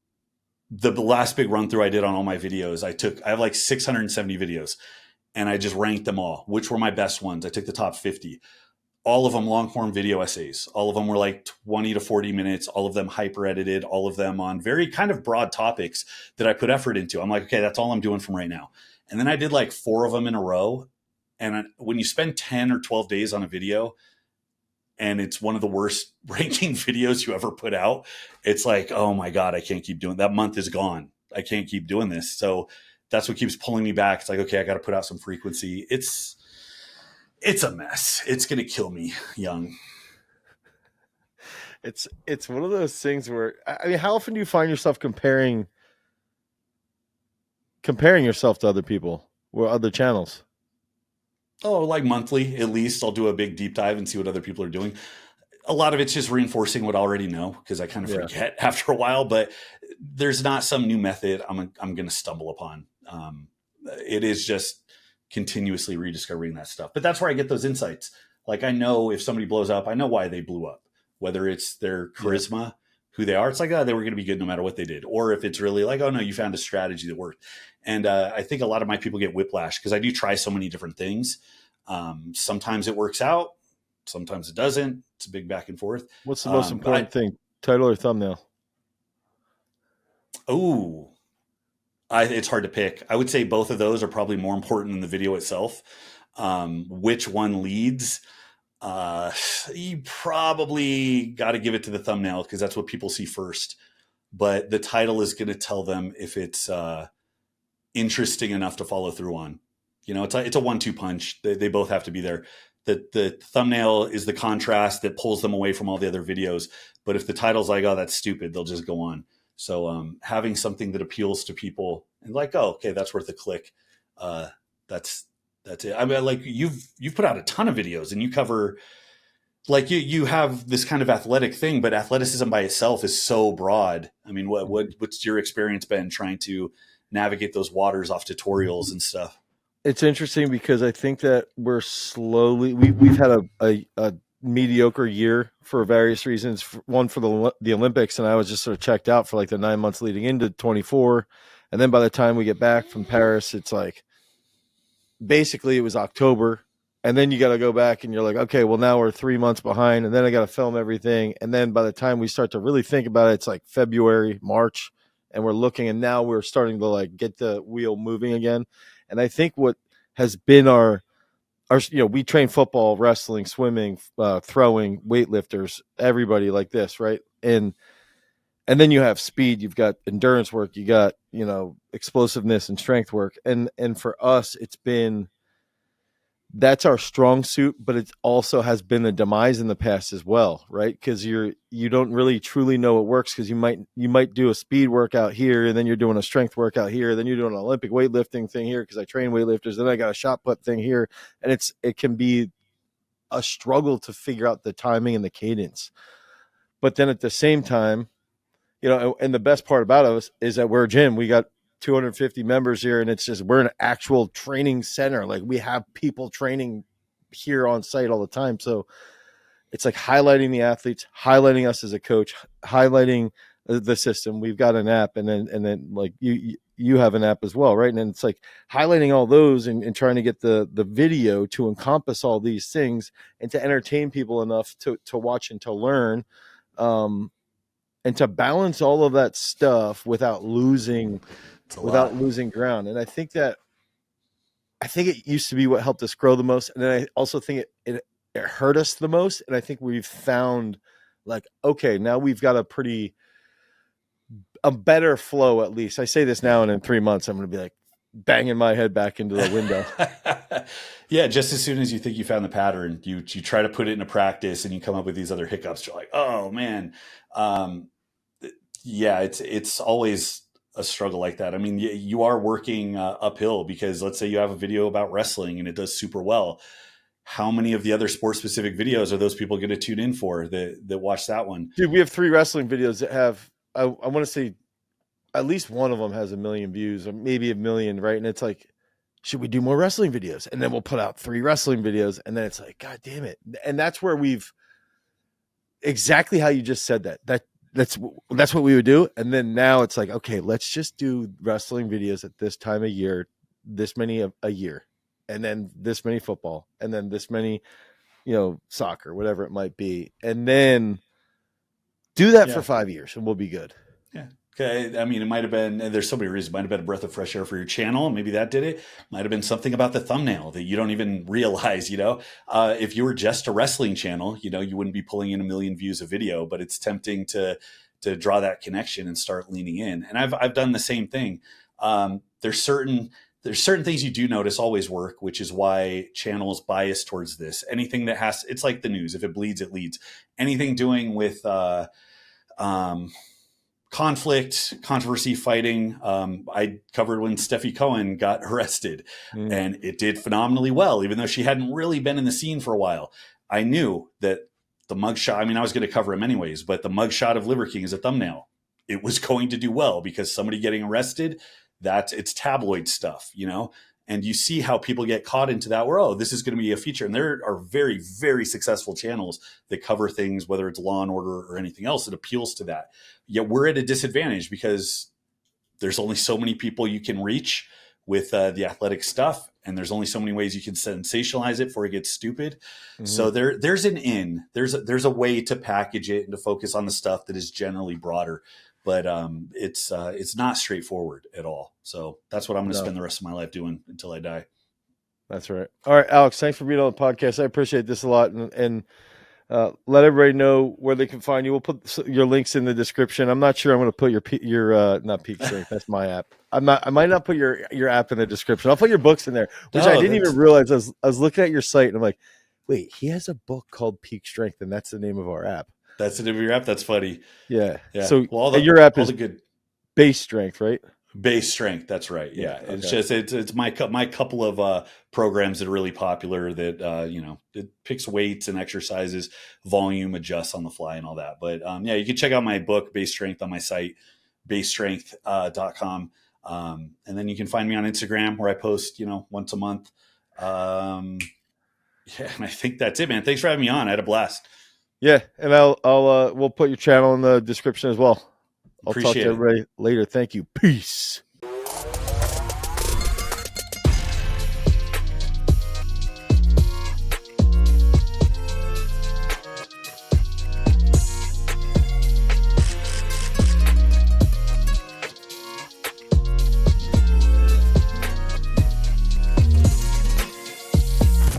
the last big run through I did on all my videos, I have like 670 videos, and I just ranked them all, which were my best ones. I took the top 50, all of them long form video essays. All of them were like 20 to 40 minutes, all of them hyper edited, all of them on very kind of broad topics that I put effort into. I'm like, okay, that's all I'm doing from right now. And then I did like 4 of them in a row. And when you spend 10 or 12 days on a video and it's one of the worst ranking videos you ever put out, it's like, oh my God, I can't keep doing that. Month is gone. I can't keep doing this. So that's what keeps pulling me back. It's like, okay, I got to put out some frequency. It's a mess. It's going to kill me young. It's one of those things where, I mean, how often do you find yourself comparing yourself to other people or other channels? Oh, like monthly at least. I'll do a big deep dive and see what other people are doing. A lot of it's just reinforcing what I already know because I kind of Yeah. forget after a while. But there's not some new method I'm going to stumble upon. It is just continuously rediscovering that stuff. But that's where I get those insights. Like I know if somebody blows up, I know why they blew up. Whether it's their Yeah. charisma, who they are, it's like, oh, they were going to be good no matter what they did. Or if it's really like, oh no, you found a strategy that worked. And I think a lot of my people get whiplash because I do try so many different things. Sometimes it works out, sometimes it doesn't. It's a big back and forth. What's the most But important thing? Title or thumbnail? oh, it's hard to pick. I would say both of those are probably more important than the video itself. Which one leads? Uh, you probably got to give it to the thumbnail because that's what people see first. But the title is going to tell them if it's interesting enough to follow through on. You know, it's a 1-2 punch. They both have to be there. The thumbnail is the contrast that pulls them away from all the other videos. But if the title's like, oh, that's stupid, they'll just go on. So having something that appeals to people and like, oh, okay, that's worth a click. Uh, that's it. I mean, like you've put out a ton of videos and you cover like you have this kind of athletic thing, but athleticism by itself is so broad. I mean, what's your experience been trying to navigate those waters off tutorials and stuff? It's interesting because I think that we've had a mediocre year for various reasons. One for the Olympics, and I was just sort of checked out for like the 9 months leading into 24, and then by the time we get back from Paris, it's like basically it was October, and then you got to go back and you're like, okay, well now we're 3 months behind, and then I got to film everything, and then by the time we start to really think about it, it's like February, March, and we're looking, and now we're starting to like get the wheel moving again. And I think what has been our we train football, wrestling, swimming, throwing, weightlifters, everybody like this, right? And then you have speed, you've got endurance work, you got explosiveness and strength work, and for us, it's been that's our strong suit, but it also has been a demise in the past as well, right? Because you don't really truly know what works because you might do a speed workout here, and then you're doing a strength workout here, then you're doing an Olympic weightlifting thing here because I train weightlifters, then I got a shot put thing here, and it can be a struggle to figure out the timing and the cadence. But then at the same time, and the best part about us is that we're a gym. We got 250 members here, and it's just we're an actual training center. Like we have people training here on site all the time. So it's like highlighting the athletes, highlighting us as a coach, highlighting the system. We've got an app, and then like you have an app as well, right? And then it's like highlighting all those and trying to get the video to encompass all these things and to entertain people enough to watch and to learn. And to balance all of that stuff without losing It's a lot. ground. And I think it used to be what helped us grow the most. And then I also think it hurt us the most. And I think we've found like, okay, now we've got a better flow, at least. I say this now, and in 3 months, I'm going to be like banging my head back into the window. Yeah, just as soon as you think you found the pattern, you try to put it into practice and you come up with these other hiccups. You're like, oh man. Um, yeah, it's always a struggle like that. I mean, you are working uphill because let's say you have a video about wrestling and it does super well. How many of the other sports specific videos are those people going to tune in for that watch that one? Dude, we have 3 wrestling videos that have, I want to say at least one of them has 1 million views or maybe 1 million, right? And it's like, should we do more wrestling videos? And then we'll put out 3 wrestling videos, and then it's like, God damn it. And that's where we've exactly how you just said that. That's what we would do. And then now it's like, okay, let's just do wrestling videos at this time of year, this many a year, and then this many football, and then this many, soccer, whatever it might be. And then do that for 5 years and we'll be good. Yeah. Okay. I mean, it might have been, and there's so many reasons, it might have been a breath of fresh air for your channel. Maybe that did it. Might have been something about the thumbnail that you don't even realize, if you were just a wrestling channel, you wouldn't be pulling in 1 million views a video, but it's tempting to draw that connection and start leaning in. And I've done the same thing. There's certain things you do notice always work, which is why channels bias towards this. Anything that it's like the news. If it bleeds, it leads. Anything doing with, conflict, controversy, fighting. I covered when Steffi Cohen got arrested, and it did phenomenally well, even though she hadn't really been in the scene for a while. I knew that the mugshot, I was going to cover him anyways, but the mugshot of Liver King as a thumbnail, it was going to do well because somebody getting arrested, it's tabloid stuff, and you see how people get caught into that where, oh, this is going to be a feature. And there are very, very successful channels that cover things, whether it's Law and Order or anything else that appeals to that. Yet we're at a disadvantage because there's only so many people you can reach with the athletic stuff. And there's only so many ways you can sensationalize it before it gets stupid. Mm-hmm. So there's a way to package it and to focus on the stuff that is generally broader. But it's not straightforward at all. So that's what I'm going to spend the rest of my life doing until I die. That's right. All right, Alex, thanks for being on the podcast. I appreciate this a lot. And let everybody know where they can find you. We'll put your links in the description. I'm not sure I'm going to put your not Peak Strength. That's my app. I might not put your app in the description. I'll put your books in there, which I didn't even realize. I was looking at your site and I'm like, wait, he has a book called Peak Strength, and that's the name of our app. That's the name of your app. That's funny. Yeah. So your app is good base strength, right? Base strength. That's right. Yeah. Okay. It's just, it's my couple of programs that are really popular that, it picks weights and exercises, volume adjusts on the fly and all that. But you can check out my book, Base Strength, on my site, basestrength.com. And then you can find me on Instagram where I post, once a month. And I think that's it, man. Thanks for having me on. I had a blast. Yeah, and we'll put your channel in the description as well. I'll talk to everybody later. Thank you. Peace.